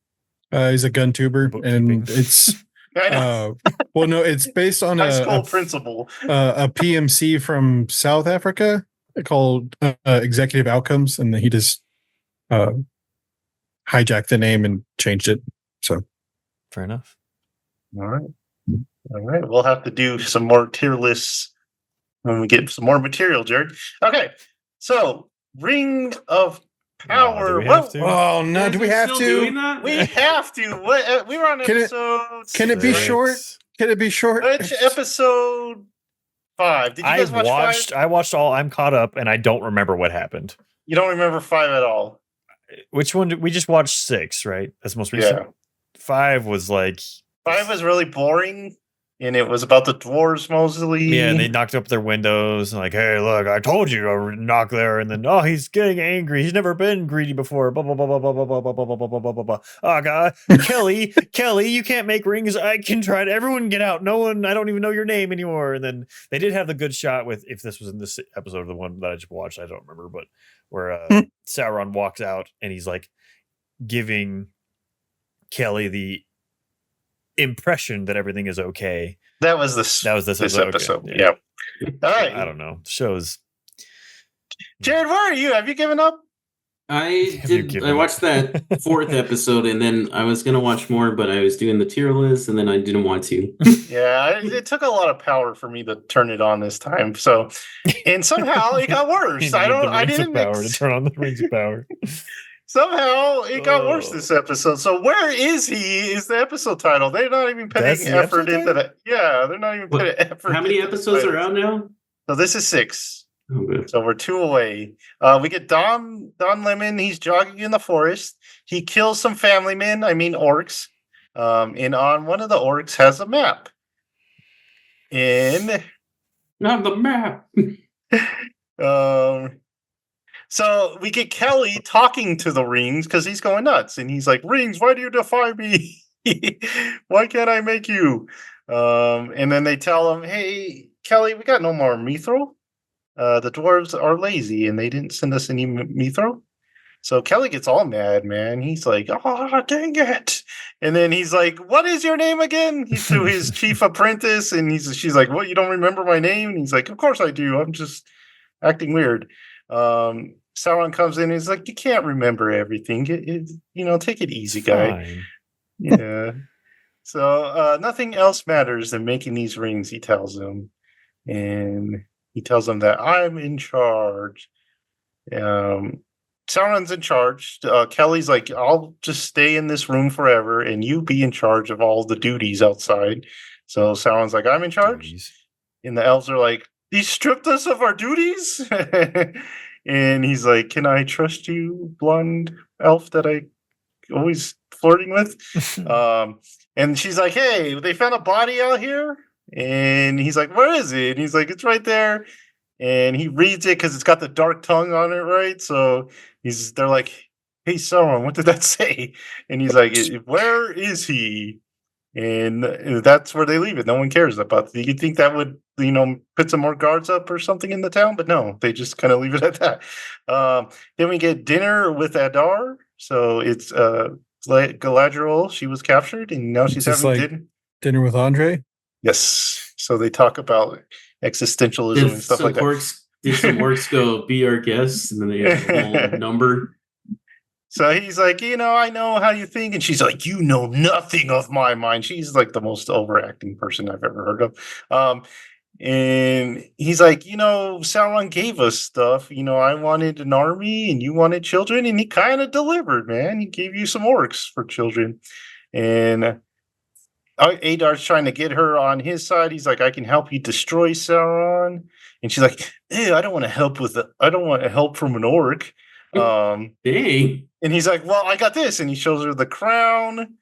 He's a gun tuber, and it's well, no, it's based on high school principal, a PMC from South Africa called Executive Outcomes, and he just hijacked the name and changed it. So, fair enough. All right. We'll have to do some more tier lists when we get some more material, Jared. Okay, so Ring of Power. do we have to? Oh no! Do we have to? Doing that? We have to. What? We were on episode. Can it be short? Can it be short? Which episode 5? Did you guys watch 5? I watched all. I'm caught up, and I don't remember what happened. You don't remember 5 at all. Which one? We just watched 6, right? That's the most recent. Yeah. 5 was like 5 was really boring. And it was about the dwarves mostly. Yeah, and they knocked up their windows and like, hey, look, I told you to knock there. And then, oh, he's getting angry. He's never been greedy before. Blah blah blah blah blah blah blah blah blah blah blah blah blah blah. Oh God, Kelly, you can't make rings. I can try it. Everyone get out. No one. I don't even know your name anymore. And then they did have the good shot with, if this was in this episode of the one that I just watched, I don't remember, but where Sauron walks out and he's like giving Kelly the impression that everything is okay. That was this episode. Okay. Yeah. All right. I don't know. Shows. Jared, where are you? Have you given up? I watched that 4th episode, and then I was gonna watch more, but I was doing the tier list, and then I didn't want to. Yeah, it took a lot of power for me to turn it on this time. So, and somehow it got worse. I didn't power to turn on the rings of power. Somehow it got worse this episode. So where is he? Is the episode title? They're not even putting effort into that. Yeah, they're not even putting effort. How many episodes are out now? So this is 6. Okay. So we're 2 away. We get Don Lemon. He's jogging in the forest. He kills some family men. I mean orcs. And on one of the orcs has a map. Not the map. So we get Kelly talking to the rings because he's going nuts. And he's like, rings, why do you defy me? Why can't I make you? And then they tell him, hey, Kelly, we got no more mithril. The dwarves are lazy and they didn't send us any mithril. So Kelly gets all mad, man. He's like, oh, dang it. And then he's like, what is your name again? He's to his chief apprentice. And she's like, what, you don't remember my name? And he's like, of course I do. I'm just acting weird. Sauron comes in and he's like, you can't remember everything. Take it easy, guy. Fine. Yeah. So nothing else matters than making these rings, he tells them. And he tells them that I'm in charge. Sauron's in charge. Kelly's like, I'll just stay in this room forever and you be in charge of all the duties outside. So Sauron's like, I'm in charge. And the elves are like, he stripped us of our duties? And he's like, can I trust you, blonde elf that I always flirting with? And she's like, hey, they found a body out here. And he's like, where is it? And he's like, it's right there. And he reads it because it's got the dark tongue on it, right? So they're like, hey, Sauron, what did that say? And he's like, where is he? And that's where they leave it. No one cares about it. You'd think that would, put some more guards up or something in the town, but no, they just kind of leave it at that. Then we get dinner with Adar. So it's Galadriel. She was captured, and now she's having dinner with Andre. Yes. So they talk about existentialism and stuff like that. Did some orcs go, be our guests? And then they have a whole number. So he's like, I know how you think. And she's like, you know nothing of my mind. She's like the most overacting person I've ever heard of. And he's like, Sauron gave us stuff. I wanted an army and you wanted children. And he kind of delivered, man. He gave you some orcs for children. And Adar's trying to get her on his side. He's like, I can help you destroy Sauron. And she's like, I don't want to help from an orc. Dang. And he's like, well, I got this. And he shows her the crown.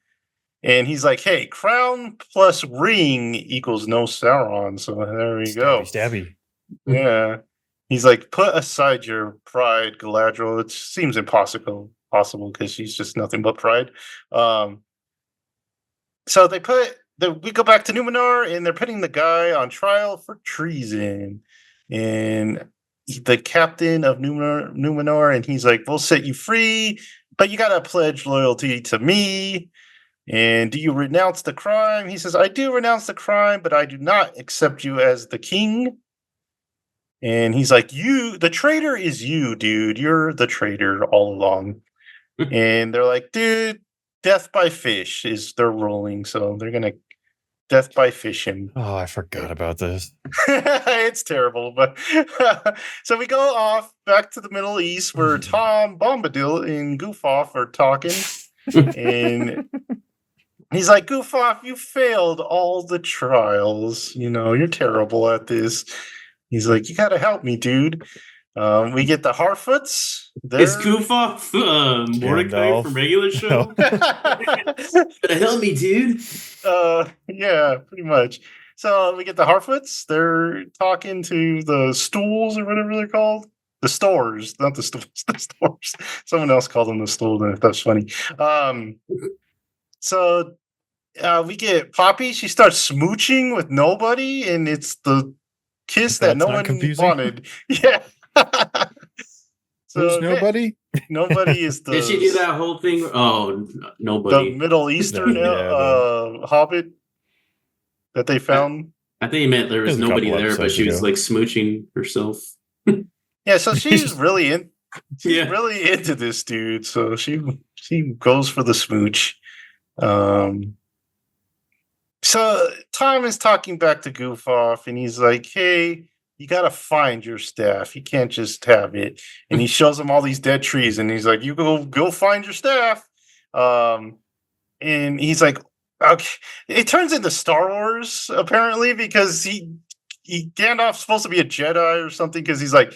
And he's like, hey, crown plus ring equals no Sauron. So there we go. Stabby. Yeah. He's like, put aside your pride, Galadriel. It seems impossible because she's just nothing but pride. So we go back to Numenor, and they're putting the guy on trial for treason. And the captain of Numenor, and he's like, we'll set you free, but you got to pledge loyalty to me. And do you renounce the crime? He says, I do renounce the crime, but I do not accept you as the king. And he's like, the traitor is you, dude. You're the traitor all along. And they're like, dude, death by fish is their ruling. So they're going to death by fishing. Oh, I forgot about this. It's terrible, but so we go off back to the Middle East where Tom Bombadil and Goof Off are talking, and he's like, "Goof Off, you failed all the trials. You're terrible at this." He's like, "You gotta help me, dude." We get the Harfoots. Is Goof Off Mordecai from regular show? Help me, dude. Yeah, pretty much. So we get the Harfoots. They're talking to the stools or whatever they're called. The stores, not the stools, the stores. Someone else called them the stools, and that's funny. So we get Poppy. She starts smooching with nobody, and it's the kiss that no one wanted. Yeah. Who's nobody? Nobody is the. Did she do that whole thing? Oh, nobody. The Middle Eastern Hobbit that they found. I think he meant there was nobody there, but she was like smooching herself. Yeah, so she's really in. She's really into this dude, so she goes for the smooch. So Tom is talking back to Goof Off, and he's like, "Hey, you gotta find your staff. You can't just have it." And he shows him all these dead trees, and he's like, "You go find your staff." And he's like, "Okay." It turns into Star Wars apparently because Gandalf's supposed to be a Jedi or something because he's like,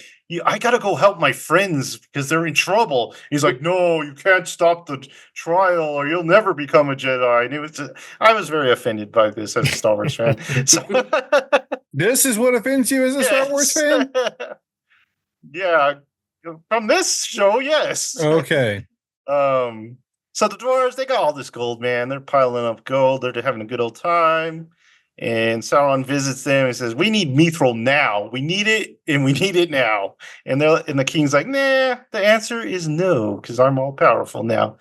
"I gotta go help my friends because they're in trouble." He's like, "No, you can't stop the trial or you'll never become a Jedi." And I was very offended by this as a Star Wars fan. So, this is what offends you as a Star Wars fan? Yeah, from this show, yes. Okay. So the dwarves, they got all this gold, man. They're piling up gold. They're having a good old time. And Sauron visits them and says, "We need Mithril now. We need it, and we need it now." And the king's like, "Nah, the answer is no, because I'm all powerful now."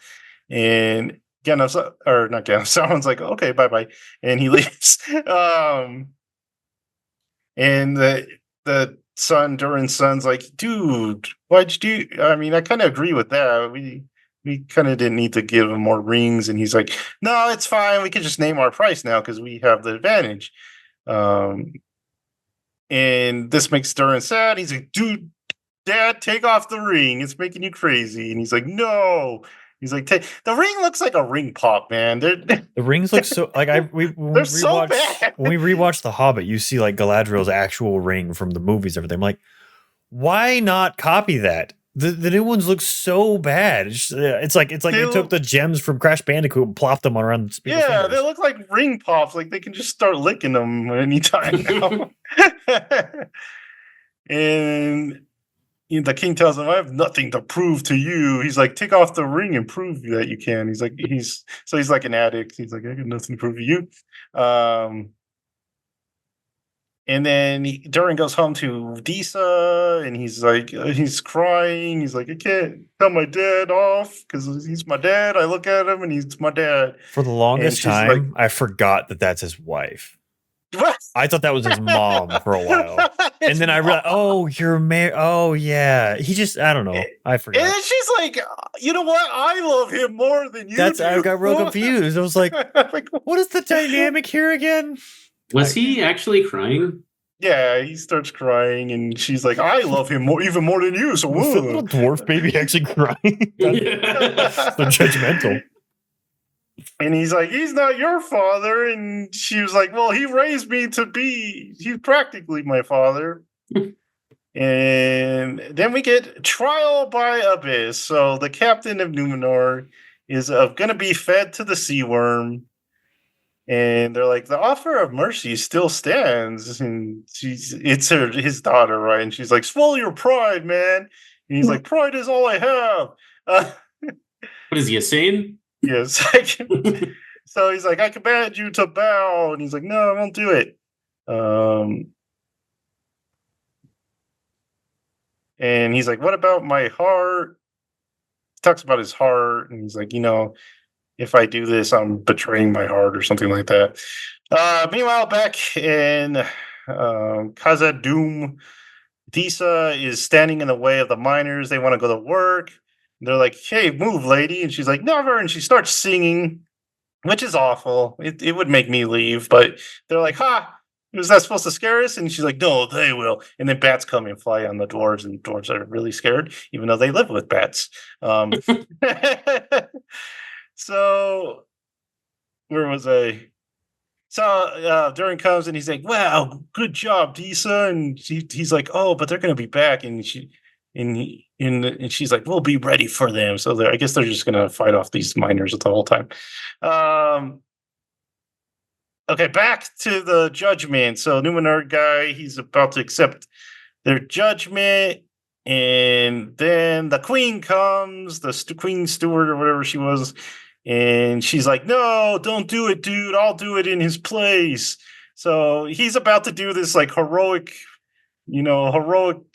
And Sauron's like, "Okay, bye-bye." And he leaves. And the son, Durin's son's like, "Dude, why'd you do?" I mean, I kind of agree with that. We kind of didn't need to give him more rings. And he's like, "No, it's fine. We can just name our price now because we have the advantage." And this makes Durin sad. He's like, "Dude, Dad, take off the ring. It's making you crazy." And he's like, "No." He's like, "The ring looks like a ring pop, man." The rings look so like they're so bad. When we rewatch The Hobbit, you see like Galadriel's actual ring from the movies, everything. I'm like, why not copy that? The new ones look so bad. It's like they took the gems from Crash Bandicoot and plopped them around. Yeah, they look like ring pops. Like they can just start licking them anytime now. And the king tells him, "I have nothing to prove to you." He's like, "Take off the ring and prove that you can." He's like an addict. He's like, "I got nothing to prove to you." And then Durin goes home to Disa, and he's like, he's crying. He's like, "I can't tell my dad off because he's my dad. I look at him and he's my dad." For the longest time, I forgot that that's his wife. What? I thought that was his mom for a while. And then I realized, oh, you're married. Oh, yeah. He just, I don't know. I forgot. And then she's like, "You know what? I love him more than you do." I got real confused. I was like, what is the dynamic here again? Was he actually crying? Yeah, he starts crying, and she's like, "I love him even more than you." So, was the little dwarf baby actually crying? So judgmental. And he's like, "He's not your father." And she was like, "Well, he raised me to be. He's practically my father." And then we get trial by Abyss. So the captain of Numenor is going to be fed to the sea worm. And they're like, "The offer of mercy still stands." And it's his daughter, right? And she's like, "Swallow your pride, man." And he's like, "Pride is all I have." What is he, insane? Yes. So he's like, "I command you to bow." And he's like, "No, I won't do it." And he's like, "What about my heart?" He talks about his heart. And he's like, "If I do this, I'm betraying my heart," or something like that. Meanwhile, back in Khazad-dûm, Disa is standing in the way of the miners. They want to go to work. They're like, "Hey, move, lady." And she's like, "Never." And she starts singing. which is awful. It would make me leave, but they're like, "Ha! Was that supposed to scare us?" And she's like, "No, they will." And then bats come and fly on the dwarves, and dwarves are really scared, even though they live with bats. So where was I? So Durin comes and he's like, "Wow, good job, Disa." And he's like, "Oh, but they're gonna be back." And and she's like, "We'll be ready for them." So I guess they're just gonna fight off these miners the whole time. Um, okay, back to the judgment. So Numenor guy, he's about to accept their judgment, and then the queen comes, the queen steward or whatever she was, and she's like, "No, don't do it, dude. I'll do it in his place." So he's about to do this like heroic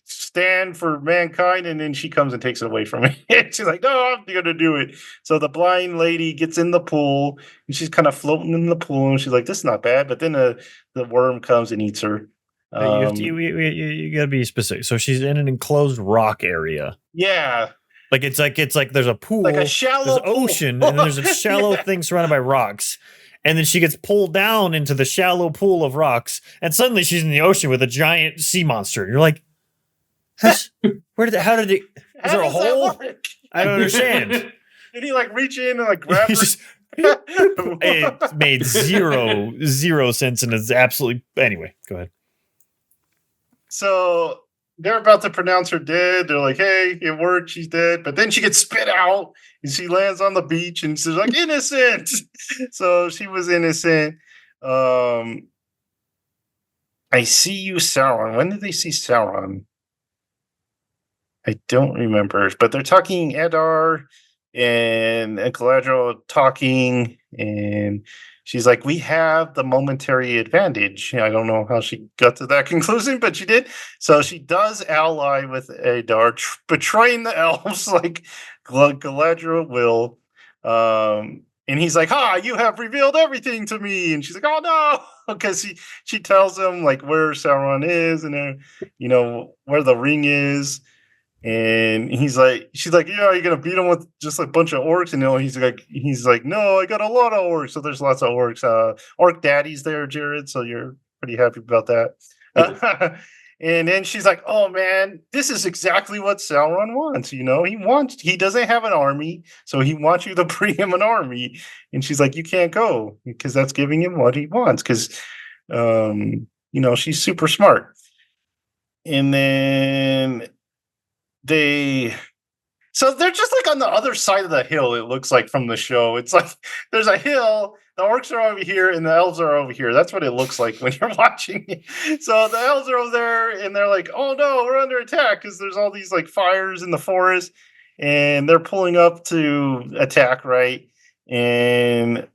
stand for mankind, and then she comes and takes it away from him. She's like, "No, I'm gonna do it." So the blind lady gets in the pool, and she's kind of floating in the pool, and she's like, "This is not bad." But then the worm comes and eats her. You gotta be specific. So she's in an enclosed rock area. Yeah. It's like there's a pool, like a shallow there's ocean, and then there's a shallow thing surrounded by rocks. And then she gets pulled down into the shallow pool of rocks, and suddenly she's in the ocean with a giant sea monster. You're like, is there a hole? I don't understand. Did he like reach in and like grab her? It made zero sense, and it's absolutely anyway. Go ahead. So they're about to pronounce her dead. They're like, "Hey, it worked. She's dead." But then she gets spit out, and she lands on the beach, and she's like, "Innocent." So she was innocent. I see you, Sauron. When did they see Sauron? I don't remember. But they're talking Eddar and Galadriel talking, and she's like, "We have the momentary advantage." I don't know how she got to that conclusion, but she did. So she does ally with Adar, betraying the elves like Galadriel will. And he's like, "Ha, you have revealed everything to me." And she's like, "Oh no," because she tells him like where Sauron is and where the ring is. And she's like, "Yeah, you're gonna beat him with just a bunch of orcs." And he's like, "No, I got a lot of orcs." So there's lots of orcs. Orc Daddy's there, Jared. So you're pretty happy about that. And then she's like, "Oh man, this is exactly what Sauron wants. He doesn't have an army, so he wants you to bring him an army." And she's like, "You can't go because that's giving him what he wants." Because, she's super smart. And then so they're just like on the other side of the hill, it looks like from the show. It's like there's a hill, the orcs are over here, and the elves are over here. That's what it looks like when you're watching it. So the elves are over there, and they're like, "Oh no, we're under attack," because there's all these like fires in the forest, and they're pulling up to attack, right? And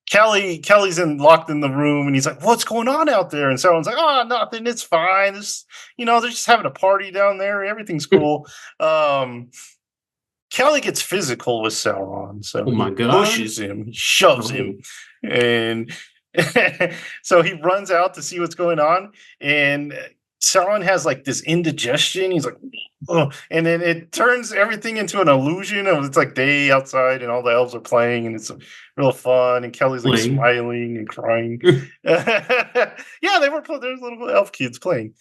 Kelly's locked in the room, and he's like, "What's going on out there?" And Sauron's like, "Oh, nothing. It's fine. They're just having a party down there. Everything's cool." Kelly gets physical with Sauron, so he pushes him, he shoves him, and so he runs out to see what's going on, and Sauron has like this indigestion. He's like, "Oh," and then it turns everything into an illusion of it's like day outside, and all the elves are playing, and it's real fun. And Kelly's like smiling and crying. Yeah, there's little elf kids playing.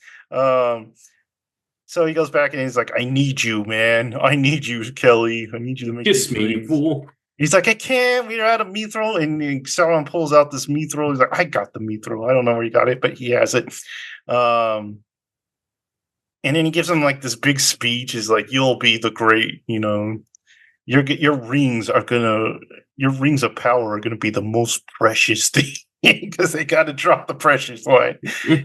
So he goes back and he's like, "I need you, man. I need you, Kelly. I need you to make kiss me, you fool." He's like, "I can't. We're out of mithril." And Sauron pulls out this mithril. He's like, "I got the mithril. I don't know where he got it, but he has it." And then he gives him like this big speech. He's like, "You'll be the great, your rings of power are gonna be the most precious thing." Because they got to drop the precious line.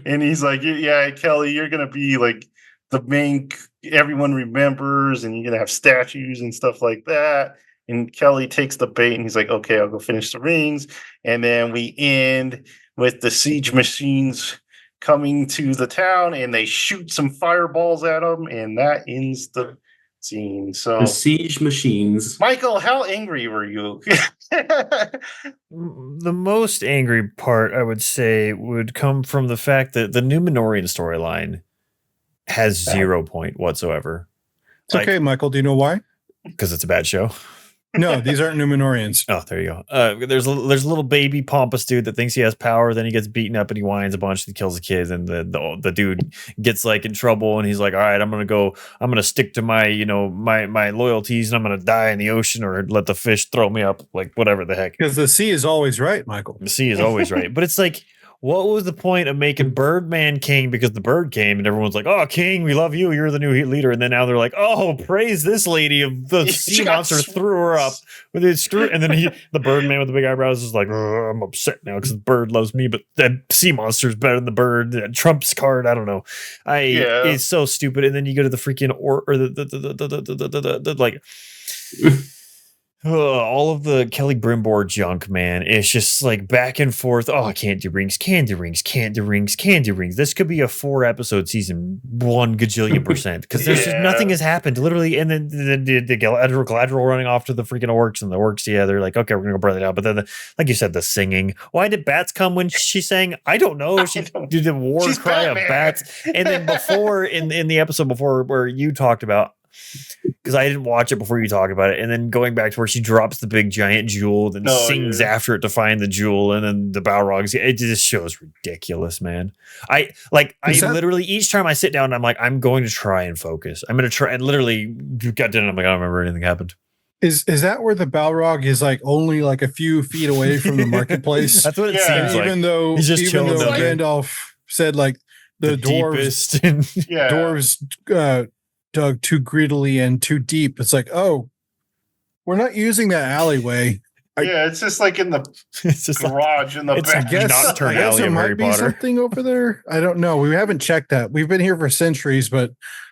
And he's like, "Yeah, Kelly, you're gonna be like the main everyone remembers, and you're gonna have statues and stuff like that." And Kelly takes the bait, and he's like, "Okay, I'll go finish the rings." And then we end with the siege machines coming to the town, and they shoot some fireballs at them, and that ends the scene. So the siege machines. Michael, how angry were you? The most angry part, I would say, would come from the fact that the Numenorian storyline has 0 point whatsoever. It's okay, Michael. Do you know why? Because it's a bad show. No, these aren't Numenorians. Oh, there you go. There's a little baby pompous dude that thinks he has power. Then he gets beaten up and he whines a bunch and kills the kids. And the dude gets like in trouble and he's like, all right, I'm gonna stick to my my loyalties and I'm gonna die in the ocean or let the fish throw me up, like whatever the heck. Because the sea is always right, Michael. The sea is always right. But it's like, what was the point of making Birdman king because the bird came and everyone's like, oh, king, we love you. You're the new leader. And then now they're like, oh, praise this lady of the sea monster threw her up with his screw. And then the Birdman with the big eyebrows is like, I'm upset now because the bird loves me, but that sea monster is better than the bird. That Trump's card. I don't know. It's so stupid. And then you go to the freaking like. All of the Kelly Brimbor junk, man. It's just like back and forth. Oh, candy rings. This could be a 4-episode season, 1 gajillion % because there's just nothing has happened, literally. And then the Galadriel running off to the freaking orcs, and the orcs, they're like, okay, we're gonna go burn it out. But then, like you said, the singing. Why did bats come when she sang? I don't know. She did the war cry of bats. And then before in the episode before where you talked about. Because I didn't watch it before you talk about it, and then going back to where she drops the big giant jewel and sings after it to find the jewel, and then the Balrogs. It just shows ridiculous, man. I literally each time I sit down, I'm like, I'm going to try and focus. I'm going to try and literally got done. I'm like, I don't remember anything happened. Is that where the Balrog is like only like a few feet away from the marketplace? That's what it seems like. Even though Gandalf said like the dwarves, dwarves dug too greedily and too deep. It's like, oh, we're not using that alleyway. It's just like in the garage in the back. I guess there might be something over there. I don't know. We haven't checked that. We've been here for centuries, but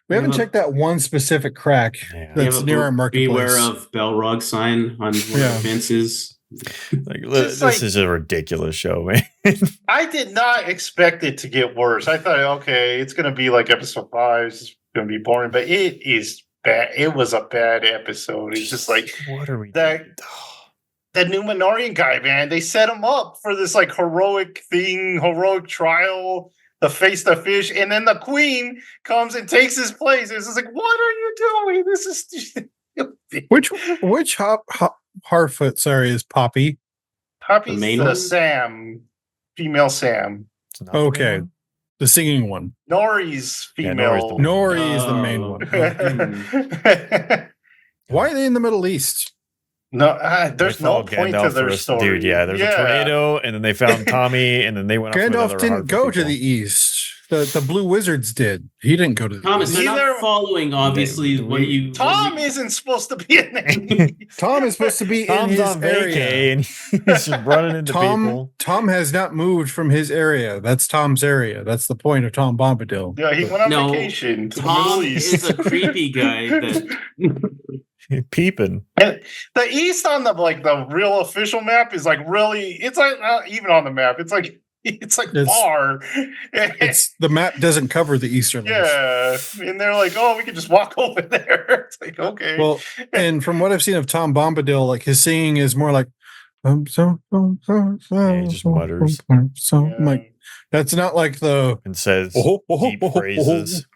we haven't checked that one specific crack that's near our marketplace. Beware of Balrog sign on one of the fences. This is a ridiculous show, man. I did not expect it to get worse. I thought, okay, it's going to be like episode 5. It's going to be boring, but it is bad. It was a bad episode. It's just like, what are we doing? That Numenorian guy, man, they set him up for this like heroic trial to face the fish, and then the queen comes and takes his place. It's just like, what are you doing? This is which Harfoot, is Poppy? Poppy's the Sam, female Sam. Okay. The singing one. Nori's female. Nori is the main one. Why are they in the Middle East? No, there's no point to their story. Dude, there's a tornado, and then they found Tommy, and then they went. Gandalf didn't go to the east. The Blue Wizards did. He didn't go to the Thomas, east. they're not following, obviously, what you... Tom isn't supposed to be in it. Tom is supposed to be in his area. And he's just running into people. Tom has not moved from his area. That's Tom's area. That's the point of Tom Bombadil. Yeah, he went on vacation to Tom the Middle East. is a creepy guy that... Peeping. And the east on the real official map is like really, it's like not even on the map. It's far. It's the map doesn't cover the eastern. Yeah, and they're like, oh, we can just walk over there. It's like, okay. Well, and from what I've seen of Tom Bombadil, like his singing is more like he just mutters. I'm like, that's not like the and says deep phrases.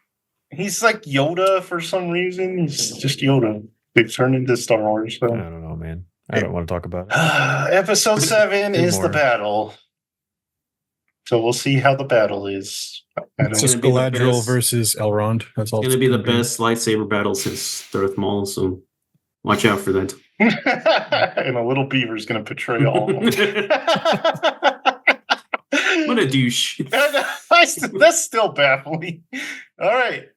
He's like Yoda for some reason. He's just Yoda. They turned into Star Wars. So. I don't know, man. I don't want to talk about it. Episode 7 is the battle. So we'll see how the battle is. It's just Galadriel versus Elrond. That's all. It's going to be the best lightsaber battle since Darth Maul, so watch out for that. And a little beaver is going to betray all of them. What a douche. That's still baffling. All right.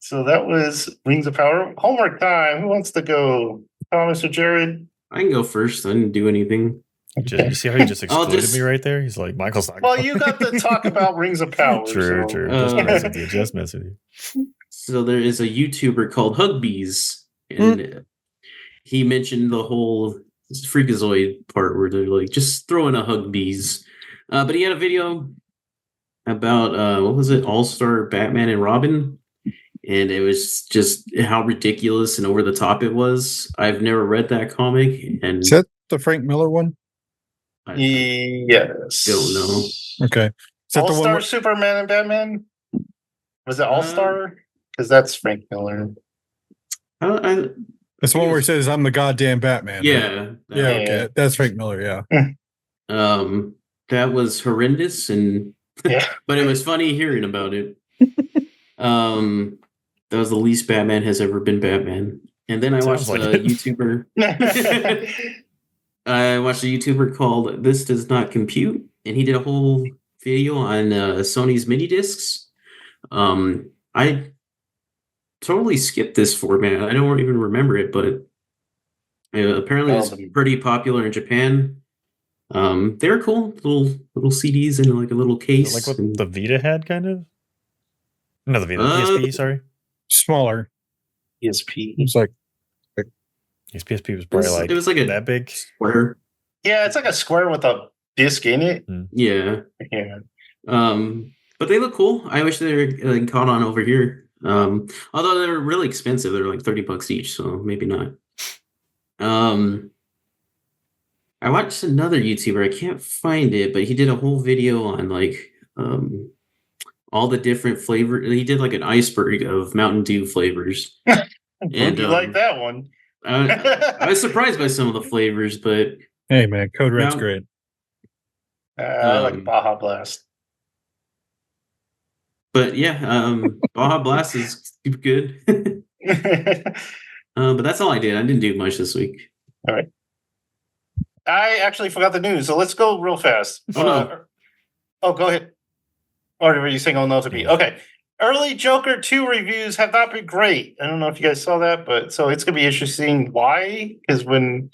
So that was Rings of Power. Homework time. Who wants to go? Thomas or Jared? I can go first. I didn't do anything. You see how he just excluded me right there? He's like, Michael's not. Well, you got to talk about Rings of Power. True. Just mess with you. So there is a YouTuber called Hugbees, and he mentioned the whole Freakazoid part where they're like, just throw in a Hugbees. But he had a video about, what was it? All-Star Batman and Robin. And it was just how ridiculous and over the top it was. I've never read that comic. And is that the Frank Miller one? Yes. Don't know. Okay. All-Star Superman and Batman? Was it All-Star? Because that's Frank Miller. I That's the one where he says, "I'm the goddamn Batman." Yeah. Right? Yeah. Okay. That's Frank Miller. Yeah. That was horrendous, and Yeah. but it was funny hearing about it. That was the least Batman has ever been Batman. And then I watched a YouTuber. I watched a YouTuber called This Does Not Compute, and he did a whole video on Sony's mini discs. I totally skipped this format. I don't even remember it, but apparently it's pretty popular in Japan. They're cool, little CDs in like a little case, like what the Vita had, kind of. No, the Vita, PSP. Sorry, smaller. PSP. It's like his PSP was probably it was like that big square. Yeah, it's like a square with a disc in it. Yeah. But they look cool. I wish they were caught on over here. Although they're really expensive, they're like $30 each, so maybe not. I watched another YouTuber. I can't find it, but he did a whole video on like all the different flavors. He did like an iceberg of Mountain Dew flavors. And you like that one? I was surprised by some of the flavors, but hey man, Code Red's great. I like Baja Blast. But yeah, Baja Blast is super good. But that's all I did. I didn't do much this week. All right. I actually forgot the news, so let's go real fast. No. Go ahead. Or were you saying, oh no to me? Okay. Early Joker 2 reviews have not been great. I don't know if you guys saw that, but so it's going to be interesting why. Because when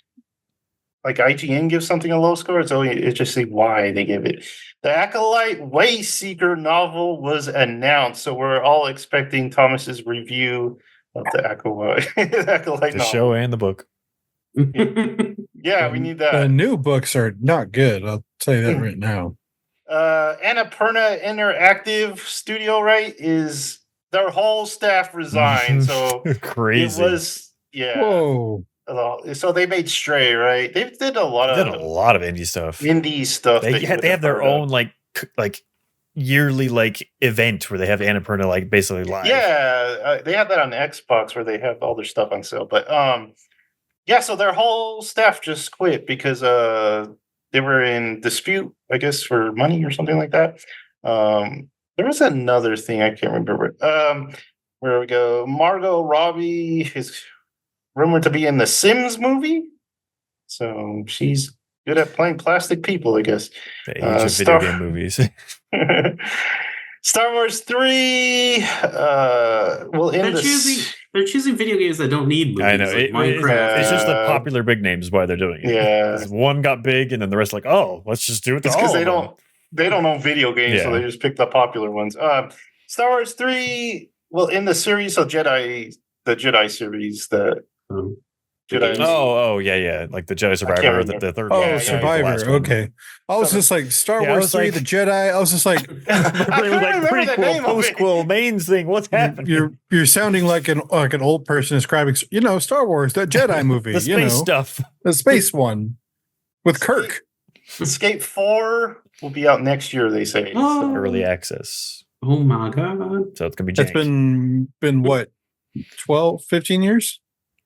like IGN gives something a low score, it's always interesting why they give it. The Acolyte Wayseeker novel was announced, so we're all expecting Thomas's review of the Acolyte the novel. show and the book. Yeah, we need that. The new books are not good. I'll tell you that right now. Annapurna Interactive Studio, right? Is their whole staff resigned? So crazy. It was Whoa. So they made Stray, right? They did a lot of indie stuff. They have their own like yearly like event where they have Annapurna like basically live. Yeah, they have that on Xbox where they have all their stuff on sale. But yeah, so their whole staff just quit because they were in dispute, I guess, for money or something like that. There was another thing I can't remember. Where we go? Margot Robbie is rumored to be in the Sims movie, so she's good at playing plastic people, I guess. The age of video game movies. Star Wars 3 will end They're choosing video games that don't need movies. I know. Like Minecraft. It's just the popular big names why they're doing it. Yeah. One got big and then the rest like, oh, let's just do it. It's because they don't own video games, so they just pick the popular ones. Star Wars 3 will end the series, so the Jedi series, the Jedi. Yeah. Like the Jedi Survivor, the third one. Oh, Survivor. Okay. I was just like Star Wars 3, the Jedi. I was just like, prequel, postquel, mains thing. What's happening? You're sounding like an old person describing, Star Wars, that Jedi movie, the space stuff, the space one with Kirk. Escape 4 will be out next year, they say. Oh. Early access. Oh my god! So it's gonna be. That's been what, 12, 15 years.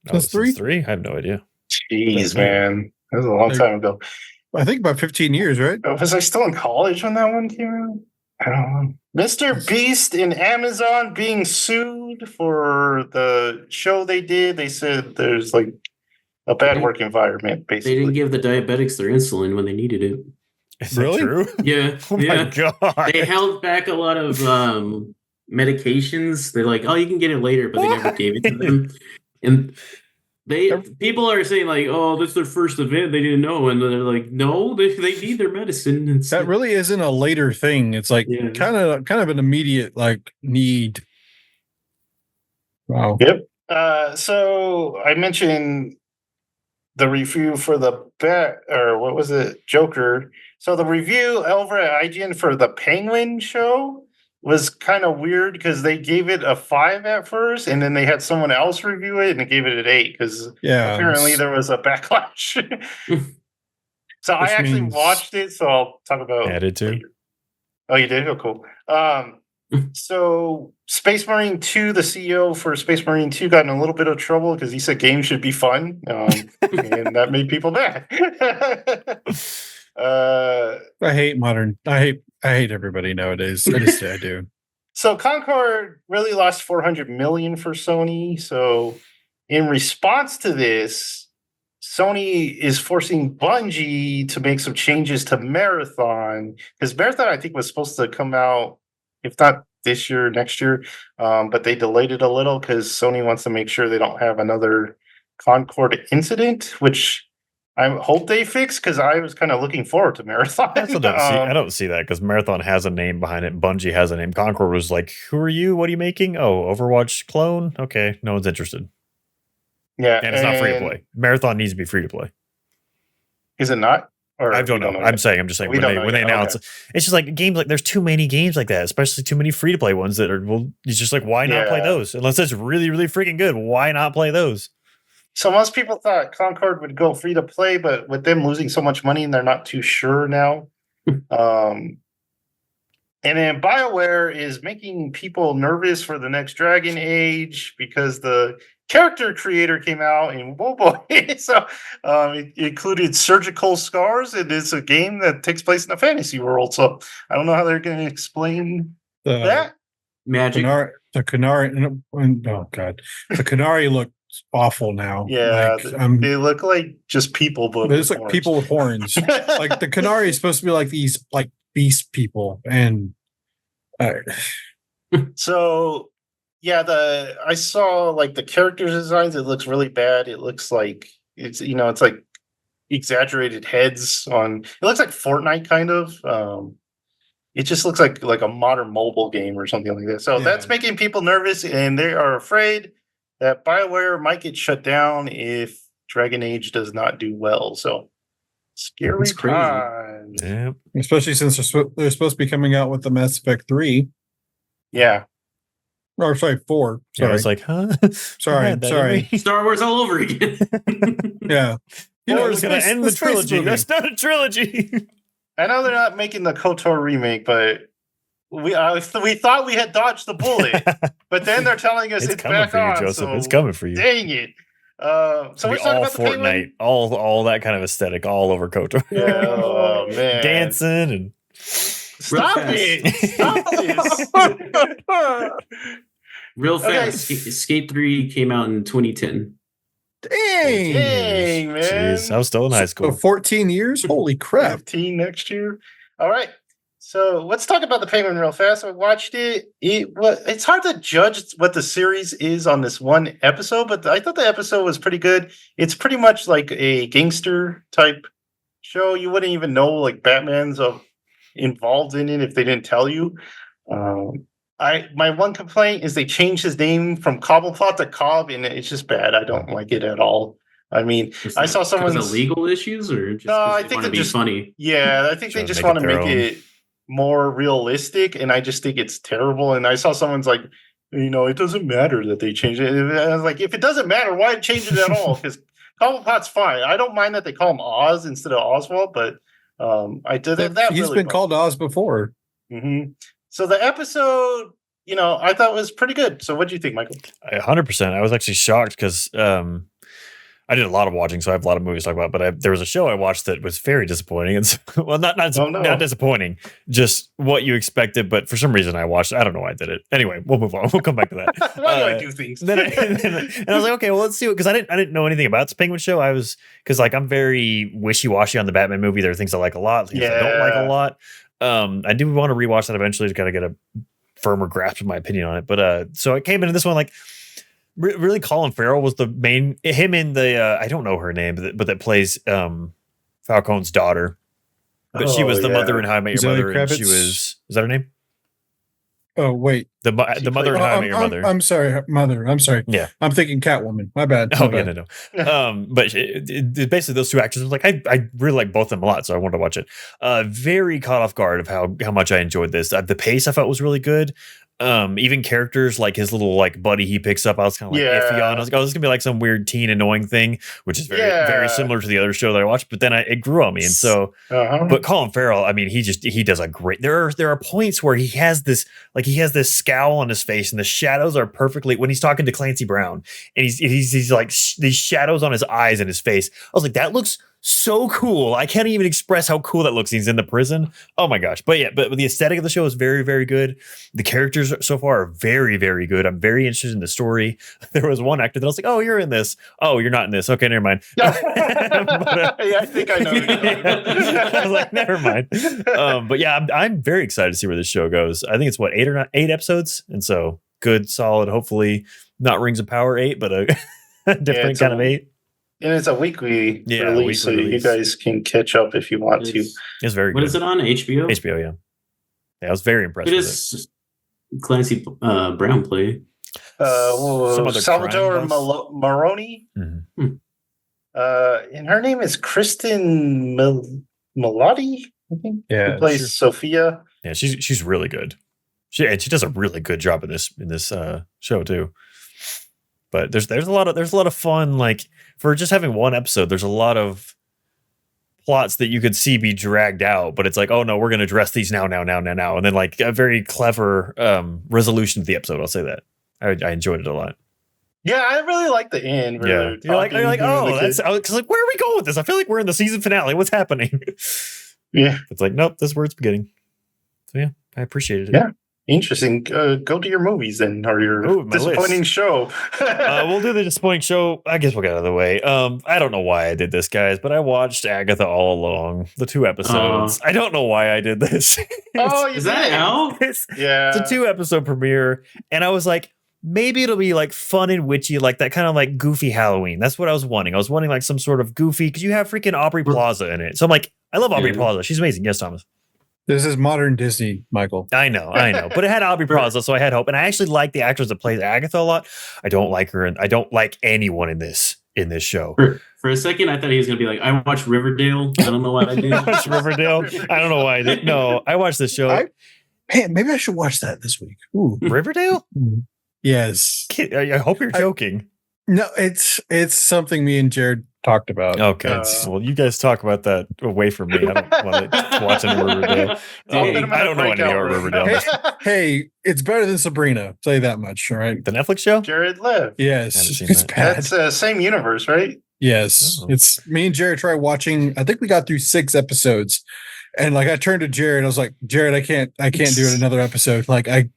Since 3? I have no idea. Jeez, man. That was a long time ago. I think about 15 years, right? Was I still in college when that one came out? I don't know. Mr. Beast and Amazon being sued for the show they did. They said there's like a bad work environment, basically. They didn't give the diabetics their insulin when they needed it. Is that true? Yeah. Oh my god. They held back a lot of medications. They're like, oh, you can get it later, but they never gave it to them. And people are saying like, oh, this is their first event. They didn't know. And they're like, no, they need their medicine. That really isn't a later thing. It's like kind of an immediate like need. Wow. Yep. So I mentioned the review for what was it? Joker. So the review over at IGN for the Penguin show was kind of weird because they gave it a 5 at first, and then they had someone else review it and they gave it an 8 because apparently there was a backlash. So I actually watched it, so I'll talk about added to. Oh, you did? Oh, cool. So Space Marine 2, the CEO for Space Marine 2 got in a little bit of trouble because he said games should be fun, and that made people mad. I hate modern. I hate everybody nowadays. I do. So Concord really lost 400 million for Sony. So in response to this, Sony is forcing Bungie to make some changes to Marathon, because Marathon, I think, was supposed to come out, if not this year, next year, but they delayed it a little because Sony wants to make sure they don't have another Concord incident, which I hope they fix, because I was kind of looking forward to Marathon. I don't see that, because Marathon has a name behind it. Bungie has a name. Concord was like, who are you? What are you making? Oh, Overwatch clone? Okay, no one's interested. Yeah, and it's not free to play. Marathon needs to be free to play. Is it not? Or I don't know. I'm just saying when they announce it, it's just like games, like there's too many games like that, especially too many free to play ones that are, well, it's just like, why not play those? Unless it's really, really freaking good, why not play those? So most people thought Concord would go free to play, but with them losing so much money, and they're not too sure now. And then BioWare is making people nervous for the next Dragon Age because the character creator came out and whoa boy. So it included surgical scars, and it's a game that takes place in a fantasy world. So I don't know how they're going to explain that. Magic. The Canary. Oh God, the Canary looked awful now. Yeah, they look like just people, but it's like people with horns. Like the Canary is supposed to be like these like beast people, and so yeah, I saw like the character designs. It looks really bad. It looks like it's like exaggerated heads on. It looks like Fortnite kind of. It just looks like a modern mobile game or something like that. So that's making people nervous, and they are afraid that BioWare might get shut down if Dragon Age does not do well. So scary times. Yeah. Especially since they're supposed to be coming out with the Mass Effect 3. Yeah. Or sorry, 4. Sorry. Yeah, I was like, huh? Sorry. Star Wars all over again. Yeah. Four's going to end the trilogy. That's not a trilogy. I know they're not making the KOTOR remake, but we thought we had dodged the bullet, but then they're telling us it's back for you, on. Joseph. So it's coming for you. Dang it! So we're talking about the Fortnite, all that kind of aesthetic, all over KOTOR. Yeah, oh man, dancing and stop it! Real fast. Skate 3 came out in 2010. Dang, man! Jeez, I was still in high school. So 14 years? Holy crap! 15 next year. All right. So let's talk about the Penguin real fast. I watched it. It's hard to judge what the series is on this one episode, but I thought the episode was pretty good. It's pretty much like a gangster type show. You wouldn't even know like Batman's involved in it if they didn't tell you. My one complaint is they changed his name from Cobblepot to Cobb, and it's just bad. I don't like it at all. I mean, I saw someone's legal issues, or just I think they just funny. Yeah, I think they just want to make it more realistic, and I just think it's terrible. And I saw someone's like, it doesn't matter that they changed it. And I was like, if it doesn't matter, why change it at all? Because Cobblepot's fine. I don't mind that they call him Oz instead of Oswald, but I did that. He's been called Oz before. Mm-hmm. So the episode, I thought was pretty good. So what do you think, Michael? 100%. I was actually shocked because I did a lot of watching, so I have a lot of movies to talk about. But there was a show I watched that was very disappointing. And not disappointing, just what you expected. But for some reason, I watched it. I don't know why I did it. Anyway, we'll move on. We'll come back to that. Why do I do things? And I was like, okay, well, let's see. Because I didn't know anything about this Penguin show. Because I'm very wishy-washy on the Batman movie. There are things I like a lot, things I don't like a lot. I do want to rewatch that eventually to kind of get a firmer grasp of my opinion on it. But so I came into this one like, really, Colin Farrell was the main. Him in the I don't know her name, but that plays Falcone's daughter. But she was the mother in How I Met Your Mother, and she was. Is that her name? Oh wait, the mother in How I Met Your Mother. I'm sorry, mother. I'm sorry. Yeah, I'm thinking Catwoman. My bad. No. But it basically those two actors. Like I really like both of them a lot, so I wanted to watch it. Very caught off guard of how much I enjoyed this. The pace I felt was really good. Even characters like his little like buddy he picks up, I was kind of like iffy on. I was like, oh, this is gonna be like some weird teen annoying thing, which is very similar to the other show that I watched. But then it grew on me, and so. But Colin Farrell, I mean, he does a great. There are points where he has this scowl on his face, and the shadows are perfectly when he's talking to Clancy Brown, and he's like these shadows on his eyes and his face. I was like, that looks so cool. I can't even express how cool that looks. He's in the prison. Oh my gosh. But the aesthetic of the show is very, very good. The characters so far are very, very good. I'm very interested in the story. There was one actor that I was like, oh, you're in this. Oh, you're not in this. Okay, never mind. Yeah, I think I know. I was like, never mind. But yeah, I'm very excited to see where this show goes. I think it's 8 episodes. And so good, solid, hopefully not Rings of Power 8, but a different kind of 8. And it's a weekly release, so you guys can catch up if you want to. It's very good. What is it on? HBO? HBO, yeah. Yeah, I was very impressed with it. Is Clancy Brown play? Salvatore Maroni. Mm-hmm. And her name is Kristen Milotti, I think. Yeah. Who plays Sophia. Yeah, she's really good. She does a really good job in this show too. But there's a lot of fun, like for just having one episode, there's a lot of plots that you could see be dragged out, but it's like, oh no, we're gonna address these now. And then like a very clever resolution to the episode. I'll say that. I enjoyed it a lot. Yeah, I really like the end. Yeah. You're like, oh, that's because like, where are we going with this? I feel like we're in the season finale. What's happening? Yeah. It's like, nope, this is where it's beginning. So yeah, I appreciated it. Yeah. Interesting. Go to your movies then, or your disappointing show. We'll do the disappointing show. I guess we'll get out of the way. I don't know why I did this, guys, but I watched Agatha all along, the 2 episodes. I don't know why I did this. Is that out? It's a 2-episode premiere, and I was like, maybe it'll be like fun and witchy, like that kind of like goofy Halloween. That's what I was wanting. I was wanting like some sort of goofy, because you have freaking Aubrey Plaza in it. So I'm like, I love Aubrey Plaza. She's amazing. Yes, Thomas. This is modern Disney, Michael. I know. But it had Aubrey Plaza, so I had hope. And I actually like the actress that plays Agatha a lot. I don't like her, and I don't like anyone in this show. For a second, I thought he was going to be like, I watched Riverdale. I don't know why I did. I watched Riverdale. I don't know why I did. No, I watched this show. Maybe I should watch that this week. Ooh. Riverdale? Yes. I hope you're joking. No, it's something me and Jared talked about. Okay. Well, you guys talk about that away from me. I don't want to watch any Riverdale. I don't know anything about Riverdale. Hey, it's better than Sabrina. I'll tell you that much. All right. The Netflix show? Jared Lev. Yes. It's bad. That's same universe, right? Yes. Oh. It's me and Jared tried watching. I think we got through 6 episodes. And like I turned to Jared, I was like, Jared, I can't do another episode. Like I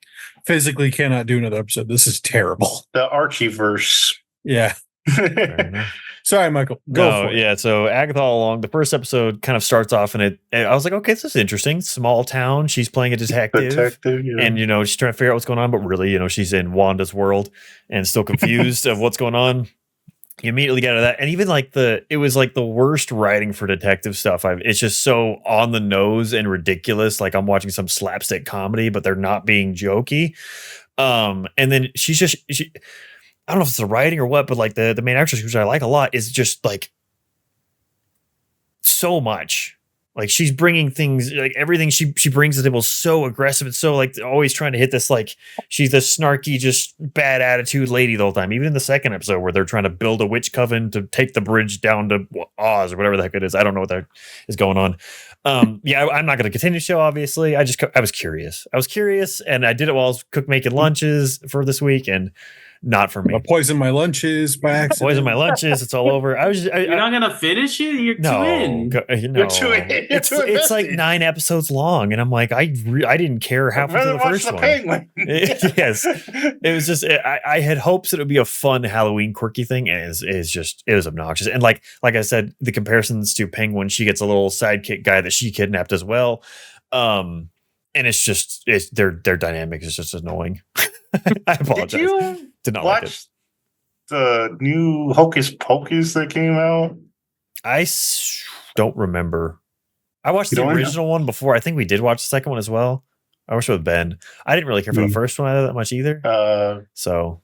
physically cannot do another episode. This is terrible. The Archieverse. Yeah. Sorry, Michael. Go for it. Yeah. So Agatha all along, the first episode kind of starts off, and I was like, okay, this is interesting. Small town. She's playing a detective, and she's trying to figure out what's going on, but really, she's in Wanda's world and still confused of what's going on. You immediately get out of that, and even like it was like the worst writing for detective stuff. It's just so on the nose and ridiculous. Like I'm watching some slapstick comedy, but they're not being jokey. And then she I don't know if it's the writing or what, but like the main actress, which I like a lot, is just like so much. Like she's bringing things, like everything she brings to the table is so aggressive. It's so like always trying to hit this, like she's this snarky, just bad attitude lady the whole time. Even in the second episode where they're trying to build a witch coven to take the bridge down to Oz or whatever the heck it is. I don't know what that is going on. Yeah, I'm not going to continue the show, obviously. I was curious. And I did it while I was making lunches for this week, and not for me. I poisoned my lunches by accident. It's all over. You're not gonna finish it. You're too in. You're too in. It's like 9 episodes long, and I'm like, I didn't care half of the first one. Penguin. Yes, it was just. I had hopes that it would be a fun Halloween quirky thing, and it was obnoxious. And like I said, the comparisons to Penguin, she gets a little sidekick guy that she kidnapped as well. And it's their dynamic is just annoying. I apologize. Did not watch like it. The new Hocus Pocus that came out? I don't remember. I watched the original one before. I think we did watch the second one as well. I watched it with Ben. I didn't really care for the first one that much either. So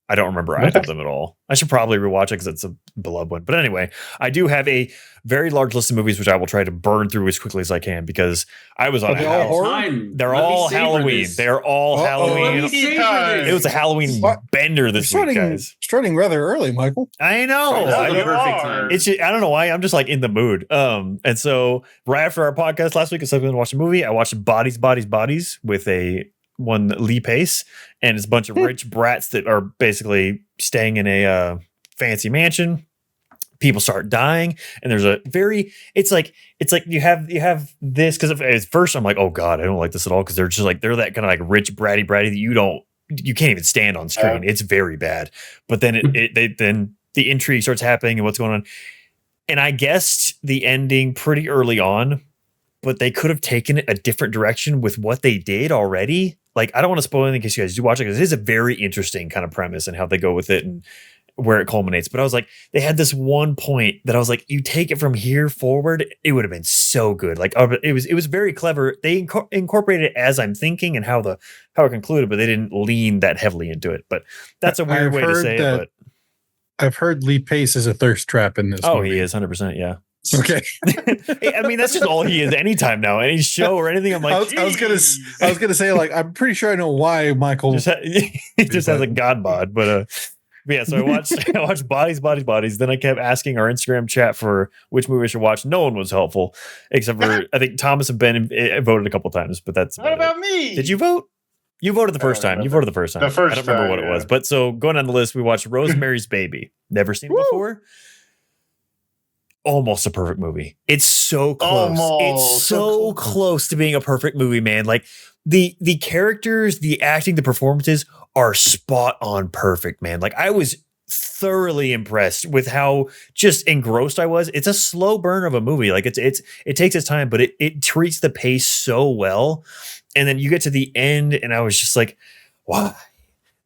I don't remember either of them at all. I should probably rewatch it because it's a beloved one. But anyway, I do have a very large list of movies which I will try to burn through as quickly as I can because I was on. Are they all horror? They're all Halloween. They're all Halloween. It was a Halloween bender this week, guys. Starting rather early, Michael. I know. I don't know why. I'm just like in the mood. And so right after our podcast last week, instead of watching a movie, I watched Bodies with one Lee Pace, and it's a bunch of rich brats that are basically staying in a fancy mansion. People start dying, and there's it's like you have this because at first I'm like, oh god, I don't like this at all because they're that kind of like rich bratty that you can't even stand on screen. It's very bad. But then then the intrigue starts happening and what's going on, and I guessed the ending pretty early on, but they could have taken it a different direction with what they did already. Like, I don't want to spoil anything in case you guys do watch it because it is a very interesting kind of premise and how they go with it and where it culminates. But I was like, they had this one point that I was like, you take it from here forward, it would have been so good. Like, it was very clever. They incorporated it as I'm thinking and how it concluded, but they didn't lean that heavily into it. But that's a weird way to say it. But I've heard Lee Pace is a thirst trap in this. Oh, movie. He is 100%. Yeah. Okay. I mean, that's just all he is anytime now. Any show or anything. I'm like, I was gonna say, like, I'm pretty sure I know why Michael he just has a god bod, but yeah. So I watched Bodies. Then I kept asking our Instagram chat for which movie I should watch. No one was helpful except for I think Thomas and Ben voted a couple times, but that's what about me? Did you vote? You voted the first time. You voted the first time. I don't remember what it was. But so going down the list, we watched Rosemary's Baby. Never seen it before. Almost a perfect movie. It's so close. It's so close to being a perfect movie, man. Like the characters, the acting, the performances are spot on perfect, man. Like I was thoroughly impressed with how just engrossed I was. It's a slow burn of a movie. Like it takes its time, but it treats the pace so well. And then you get to the end and I was just like, why?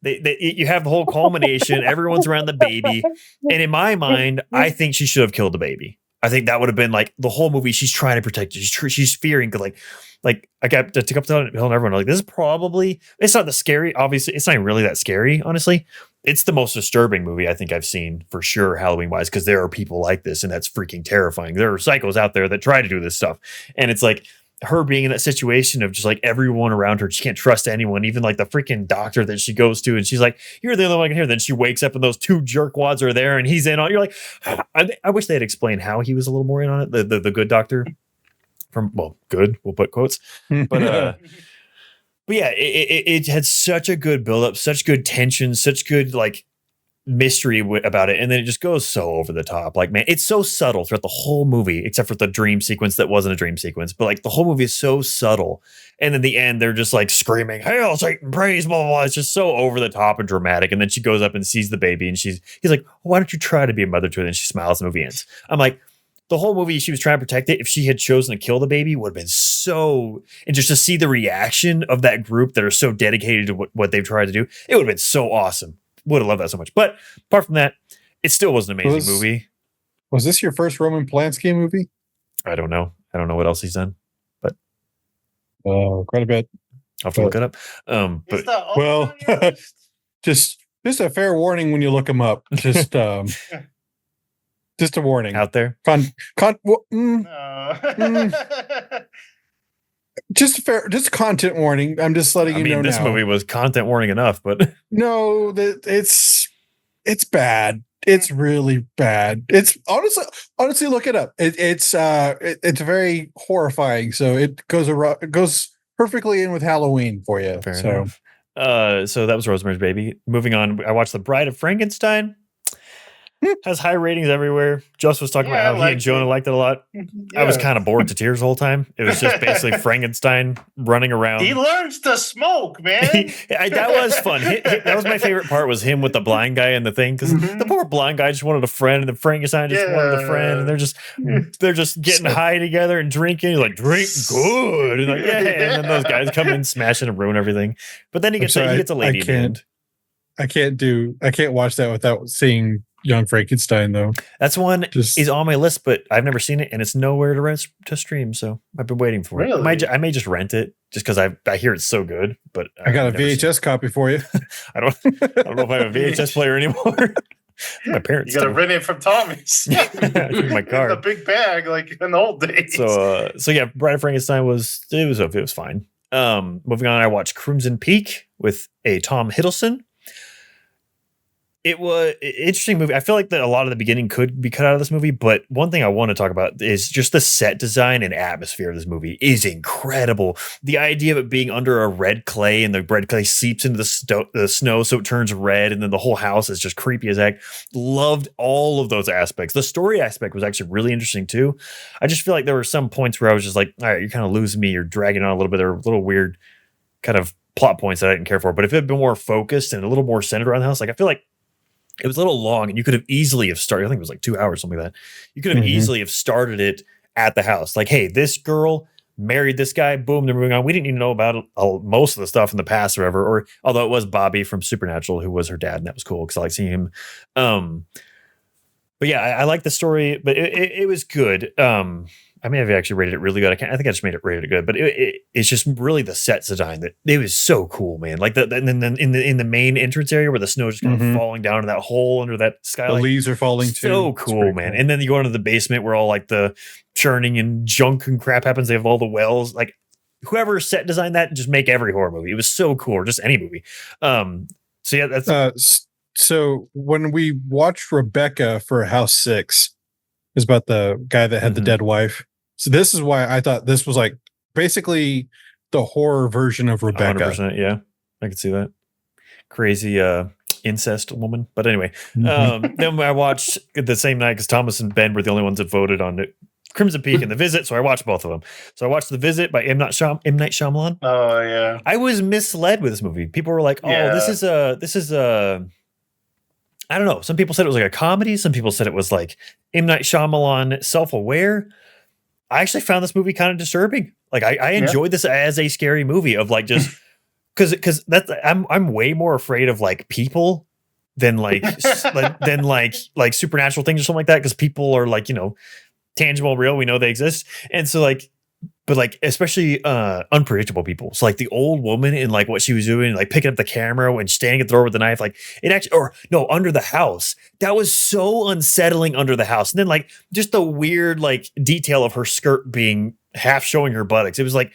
You have the whole culmination. Everyone's around the baby. And in my mind, I think she should have killed the baby. I think that would have been like the whole movie. She's trying to protect it. She's fearing. Like I got to up telling everyone, like, this is probably, it's not the scary. Obviously, it's not even really that scary. Honestly, it's the most disturbing movie I think I've seen for sure, Halloween wise, because there are people like this and that's freaking terrifying. There are psychos out there that try to do this stuff. And it's like, her being in that situation of just like everyone around her, she can't trust anyone, even like the freaking doctor that she goes to. And she's like, you're the only one I can hear. Then she wakes up and those two jerkwads are there and he's in on it. You're like, I wish they had explained how he was a little more in on it. The good doctor good, we'll put quotes, but yeah, it had such a good buildup, such good tension, such good like mystery about it, and then it just goes so over the top. Like, man, it's so subtle throughout the whole movie, except for the dream sequence that wasn't a dream sequence. But like the whole movie is so subtle, and then the end they're just like screaming, "Hail Satan, praise!" Blah blah blah. It's just so over the top and dramatic. And then she goes up and sees the baby, and he's like, "Why don't you try to be a mother to it?" And she smiles. And the movie ends. I'm like, the whole movie she was trying to protect it. If she had chosen to kill the baby, would have been so. And just to see the reaction of that group that are so dedicated to what they've tried to do, it would have been so awesome. Would have loved that so much. But apart from that, it still was an amazing movie. Was this your first Roman Polanski movie? I don't know. I don't know what else he's done, but quite a bit. I'll have to look it up. But just a fair warning when you look him up. Just a warning out there. Just content warning. I'm just letting you know. This movie was content warning enough, but no, it's bad. It's really bad. It's honestly look it up. It's very horrifying. So it goes perfectly in with Halloween for you. Fair enough. So that was Rosemary's Baby. Moving on, I watched The Bride of Frankenstein. Has high ratings everywhere. Just was talking about how he and Jonah liked it a lot. Yeah. I was kind of bored to tears the whole time. It was just basically Frankenstein running around. He learns to smoke, man. That was fun. That was my favorite part, was him with the blind guy and the thing, because the poor blind guy just wanted a friend, and the Frankenstein just wanted a friend, and they're just getting high together and drinking. He's like, drink good, and like, yeah, and then those guys come in, smashing and ruin everything. But then he gets a lady at the end. I can't watch that without seeing Young Frankenstein, though. That's one is on my list, but I've never seen it, and it's nowhere to stream. So I've been waiting for it. I may just rent it just because I hear it's so good. But I got a VHS copy for you. I don't know if I have a VHS player anymore. My parents. You got to rent it from Thomas. My car. A big bag, like in the old days. So yeah, Bride of Frankenstein was fine. Moving on, I watched Crimson Peak with a Tom Hiddleston. It was an interesting movie. I feel like that a lot of the beginning could be cut out of this movie, but one thing I want to talk about is just the set design and atmosphere of this movie is incredible. The idea of it being under a red clay and the red clay seeps into the snow so it turns red, and then the whole house is just creepy as heck. Loved all of those aspects. The story aspect was actually really interesting too. I just feel like there were some points where I was just like, all right, you're kind of losing me. You're dragging on a little bit. There were little weird kind of plot points that I didn't care for. But if it had been more focused and a little more centered around the house, like I feel like it was a little long, and you could have easily have started. I think it was like 2 hours, something like that. You could have easily have started it at the house. Like, hey, this girl married this guy. Boom, they're moving on. We didn't even know about most of the stuff in the past or ever. Or although it was Bobby from Supernatural who was her dad, and that was cool because I like seeing him. But yeah, I like the story, but it was good. I may have actually rated it really good. I think I just made it rated good, but it's just really the set design that it was so cool, man. Like and then in the main entrance area where the snow is kind of falling down in that hole under that skylight. The leaves are falling too. So cool, man. Cool. And then you go into the basement where all like the churning and junk and crap happens. They have all the wells. Like whoever set designed that, just make every horror movie. It was so cool, or just any movie. So yeah, that's so when we watched Rebecca for House 6, is about the guy that had the dead wife. So this is why I thought this was like basically the horror version of Rebecca. 100%, yeah, I could see that. Crazy incest woman. But anyway, then I watched the same night because Thomas and Ben were the only ones that voted on it. Crimson Peak and The Visit, so I watched both of them. So I watched The Visit by M. Night Shyamalan. Oh yeah, I was misled with this movie. People were like, "Oh, this is a." I don't know. Some people said it was like a comedy. Some people said it was like M. Night Shyamalan self-aware. I actually found this movie kind of disturbing. Like I enjoyed this as a scary movie of like just because that's I'm way more afraid of like people than like like supernatural things or something like that, because people are like, you know, tangible, real. We know they exist, and so like. But like, especially unpredictable people. So like the old woman and like what she was doing, like picking up the camera and standing at the door with the knife, like it actually, or no, under the house. That was so unsettling under the house. And then like just the weird like detail of her skirt being half showing her buttocks. It was like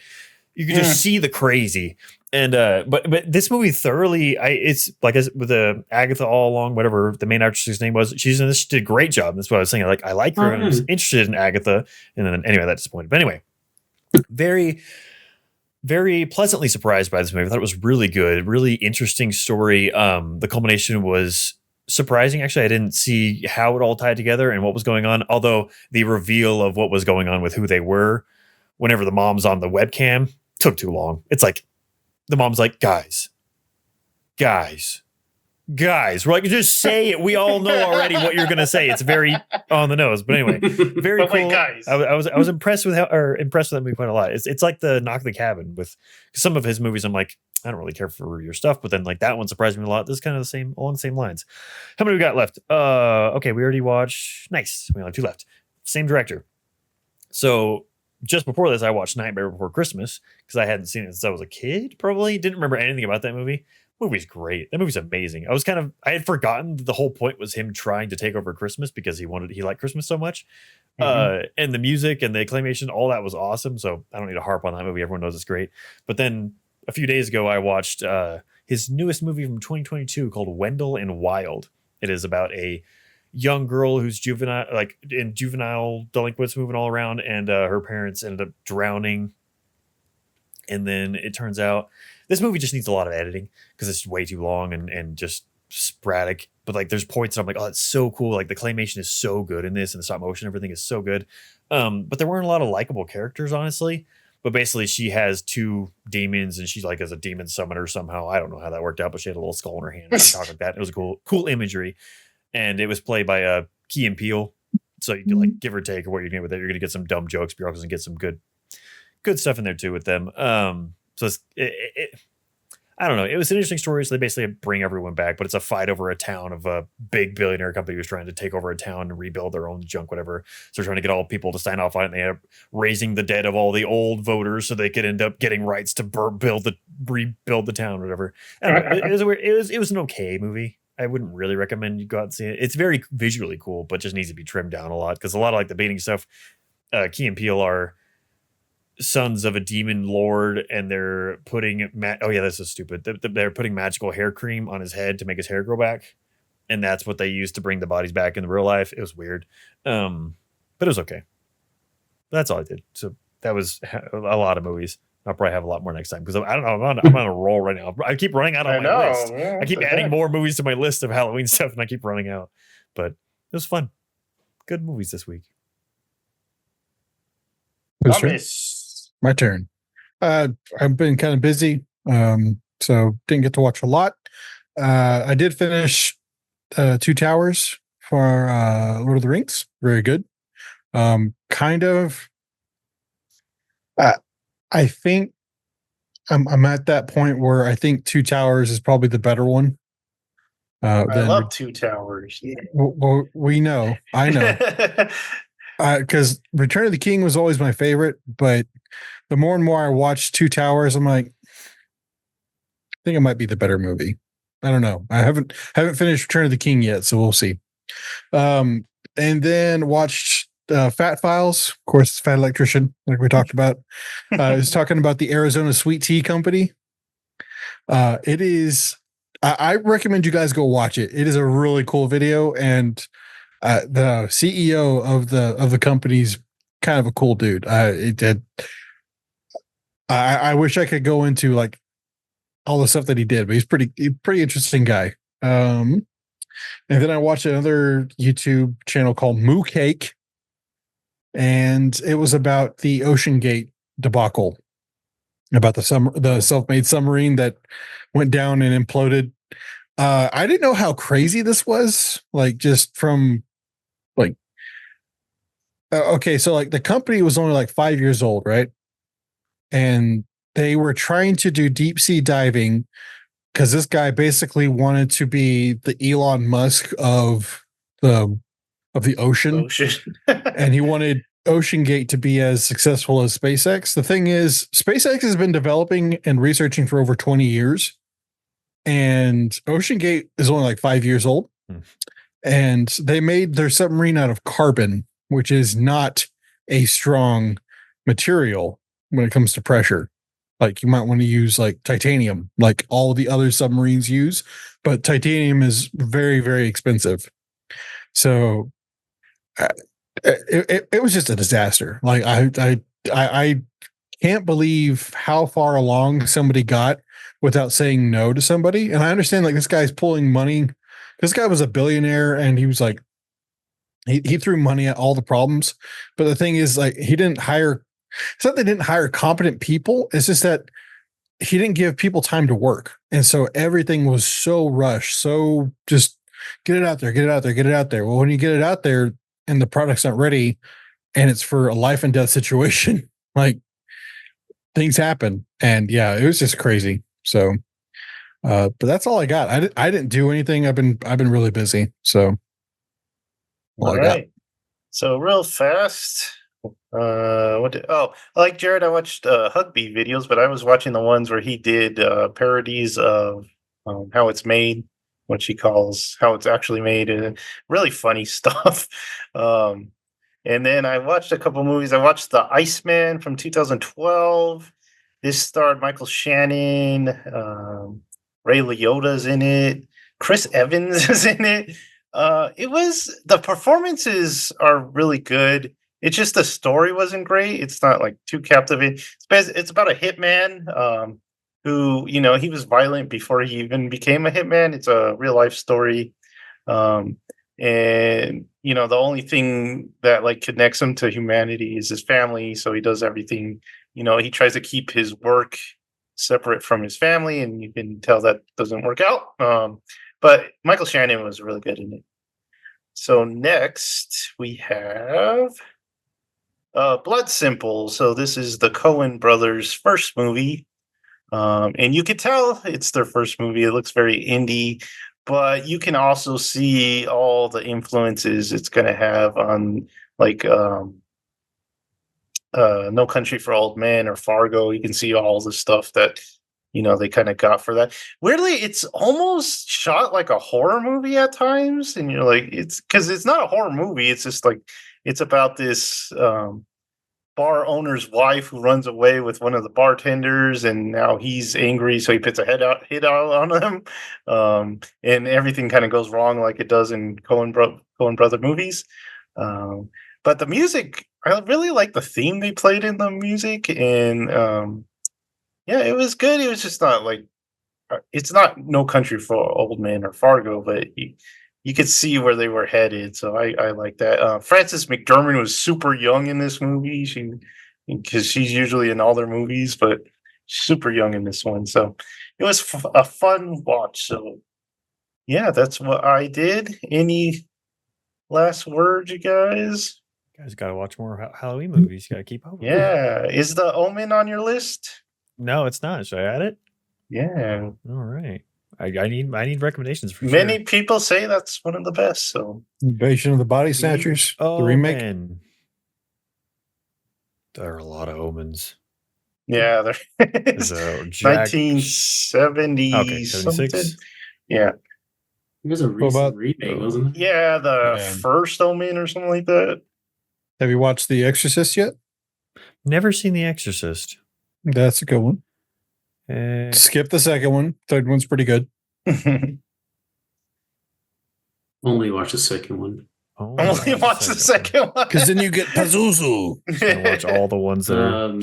you could just see the crazy. And but this movie thoroughly, it's like with Agatha all along, whatever the main actress's name was. She did a great job. That's what I was saying. I like her. And I was interested in Agatha, and then anyway, that disappointed. But anyway. Very, very pleasantly surprised by this movie. I thought it was really good, really interesting story. The culmination was surprising. Actually, I didn't see how it all tied together and what was going on. Although the reveal of what was going on with who they were, whenever the mom's on the webcam, took too long. It's like the mom's like, guys. We're like, just say it. We all know already what you're gonna say. It's very on the nose, but anyway, very cool. Wait, guys, I was impressed with that movie quite a lot. It's like the Knock at the Cabin with some of his movies. I'm like, I don't really care for your stuff, but then like that one surprised me a lot. This is kind of along the same lines. How many we got left? Okay, we already watched. Nice, we only have 2 left. Same director. So just before this, I watched Nightmare Before Christmas because I hadn't seen it since I was a kid. Probably didn't remember anything about that movie. Movie's great. That movie's amazing. I had forgotten the whole point was him trying to take over Christmas because he liked Christmas so much. And the music and the acclamation, all that was awesome. So I don't need to harp on that movie. Everyone knows it's great. But then a few days ago, I watched his newest movie from 2022 called Wendell and Wild. It is about a young girl who's juvenile delinquents moving all around, and her parents ended up drowning. And then it turns out this movie just needs a lot of editing because it's way too long and just sporadic. But like, there's points that I'm like, oh, it's so cool. Like the claymation is so good in this, and the stop motion, everything is so good. But there weren't a lot of likable characters, honestly. But basically, she has 2 demons, and she's like as a demon summoner somehow. I don't know how that worked out, but she had a little skull in her hand and talk like that. It was cool imagery, and it was played by Key and Peele. So you do like give or take or what you're getting with it. You're gonna get some dumb jokes, but you're also gonna get some good stuff in there too with them. So I don't know. It was an interesting story. So they basically bring everyone back, but it's a fight over a town of a big billionaire company who's trying to take over a town and rebuild their own junk, whatever. So they're trying to get all people to sign off on it. And they end up raising the dead of all the old voters so they could end up getting rights to rebuild the town, whatever. I don't know. It was an okay movie. I wouldn't really recommend you go out and see it. It's very visually cool, but just needs to be trimmed down a lot because a lot of like the baiting stuff, Key and Peele are sons of a demon lord, and they're putting oh yeah, this is stupid. They're putting magical hair cream on his head to make his hair grow back, and that's what they use to bring the bodies back in real life. It was weird, but it was okay. That's all I did. So that was a lot of movies. I'll probably have a lot more next time because I don't know. I'm on a roll right now. I keep running out on my list. Yeah, I keep adding more movies to my list of Halloween stuff, and I keep running out. But it was fun. Good movies this week. My turn. I've been kind of busy, so didn't get to watch a lot. I did finish Two Towers for Lord of the Rings. Very good. Kind of. I think I'm at that point where I think Two Towers is probably the better one. I love Two Towers. Well, we know. I know. Because Return of the King was always my favorite, but the more and more I watch Two Towers, I'm like, I think it might be the better movie. I don't know. I haven't finished Return of the King yet, so we'll see. And then watched Fat Files, of course, Fat Electrician, like we talked about. I was talking about the Arizona Sweet Tea Company. It is. I recommend you guys go watch it. It is a really cool video, and the CEO of the company's kind of a cool dude. I wish I could go into like all the stuff that he did, but he's pretty interesting guy. And then I watched another YouTube channel called Moo Cake, and it was about the Ocean Gate debacle, about the self-made submarine that went down and imploded. I didn't know how crazy this was, like just from like okay, so like the company was only like 5 years old, right? And they were trying to do deep sea diving because this guy basically wanted to be the Elon Musk of the ocean. And he wanted Ocean Gate to be as successful as SpaceX. The thing is, SpaceX has been developing and researching for over 20 years, and Ocean Gate is only like 5 years old. And they made their submarine out of carbon, which is not a strong material when it comes to pressure. Like you might want to use like titanium, like all the other submarines use, but titanium is very, very expensive. So it was just a disaster. Like I can't believe how far along somebody got without saying no to somebody. And I understand like this guy's pulling money. This guy was a billionaire, and he was like, he threw money at all the problems. But the thing is, like, he didn't hire. It's not that they didn't hire competent people. It's just that he didn't give people time to work, and so everything was so rushed. So just get it out there, get it out there, get it out there. Well, when you get it out there and the product's not ready, and it's for a life and death situation, like things happen. And yeah, it was just crazy. So. But that's all I got. I didn't do anything. I've been really busy. So all right. So real fast. Like Jared, I watched Hugby videos, but I was watching the ones where he did parodies of how it's made, what she calls how it's actually made, and really funny stuff. And then I watched a couple movies. I watched The Iceman from 2012. This starred Michael Shannon. Ray Liotta's in it. Chris Evans is in it. The performances are really good. It's just the story wasn't great. It's not like too captivating. It's about a hitman who, he was violent before he even became a hitman. It's a real life story. And the only thing that like connects him to humanity is his family. So he does everything, he tries to keep his work separate from his family, and you can tell that doesn't work out. But Michael Shannon was really good in it. So next we have Blood Simple. So this is the Coen brothers' first movie. And you could tell it's their first movie. It looks very indie, but you can also see all the influences it's going to have on like No Country for Old Men or Fargo. You can see all the stuff that they kind of got for that. Weirdly, it's almost shot like a horror movie at times, and you're like, it's because it's not a horror movie. It's just like it's about this bar owner's wife who runs away with one of the bartenders, and now he's angry, so he puts a hit out on him, and everything kind of goes wrong like it does in Coen brother movies. But the music, I really like the theme they played in the music, and yeah, it was good. It was just not like it's not No Country for Old Men or Fargo, but you could see where they were headed. So I like that. Frances McDormand was super young in this movie. Because she's usually in all their movies, but super young in this one. So it was a fun watch. So yeah, that's what I did. Any last words, you guys? You guys got to watch more Halloween movies. You got to keep up. Yeah. Is The Omen on your list? No, it's not. Should I add it? Yeah. All right. I need recommendations for Many sure. people say that's one of the best. So Invasion of the Body Snatchers, the remake. Man. There are a lot of omens. Yeah, There's a Jack... 1970 okay, 76. something. Yeah. There's a recent remake, wasn't Yeah, there? the first Omen or something like that. Have you watched The Exorcist yet? Never seen The Exorcist. That's a good one. Skip the second one. Third one's pretty good. Only watch the second one. Only watch the second one. Because then you get Pazuzu. Watch all the ones that are...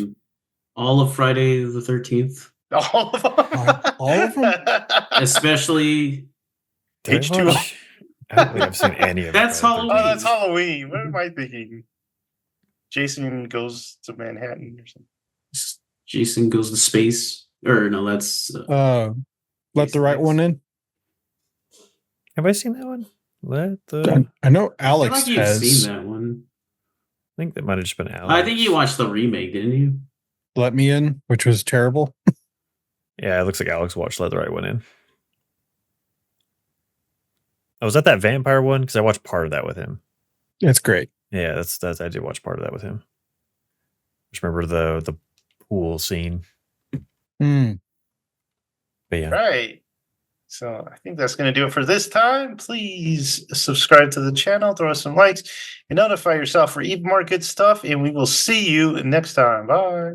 all of Friday the 13th. All of them? All of them? Especially H2O. I don't think I've seen any of That's Halloween. Halloween. Oh, that's Halloween. What am I thinking? Jason Goes to Manhattan or something. Jason Goes to Space. Or no, that's Let the Right One In. Have I seen that one? I know Alex I feel like has. you've seen that one. I think that might have just been Alex. I think you watched the remake, didn't you? Let Me In, which was terrible. Yeah, it looks like Alex watched Let the Right One In. Oh, was that vampire one? Because I watched part of that with him. It's great. Yeah, that's I did watch part of that with him. Just remember the pool scene. But yeah. Right. So I think that's going to do it for this time. Please subscribe to the channel, throw us some likes, and notify yourself for even more good stuff. And we will see you next time. Bye.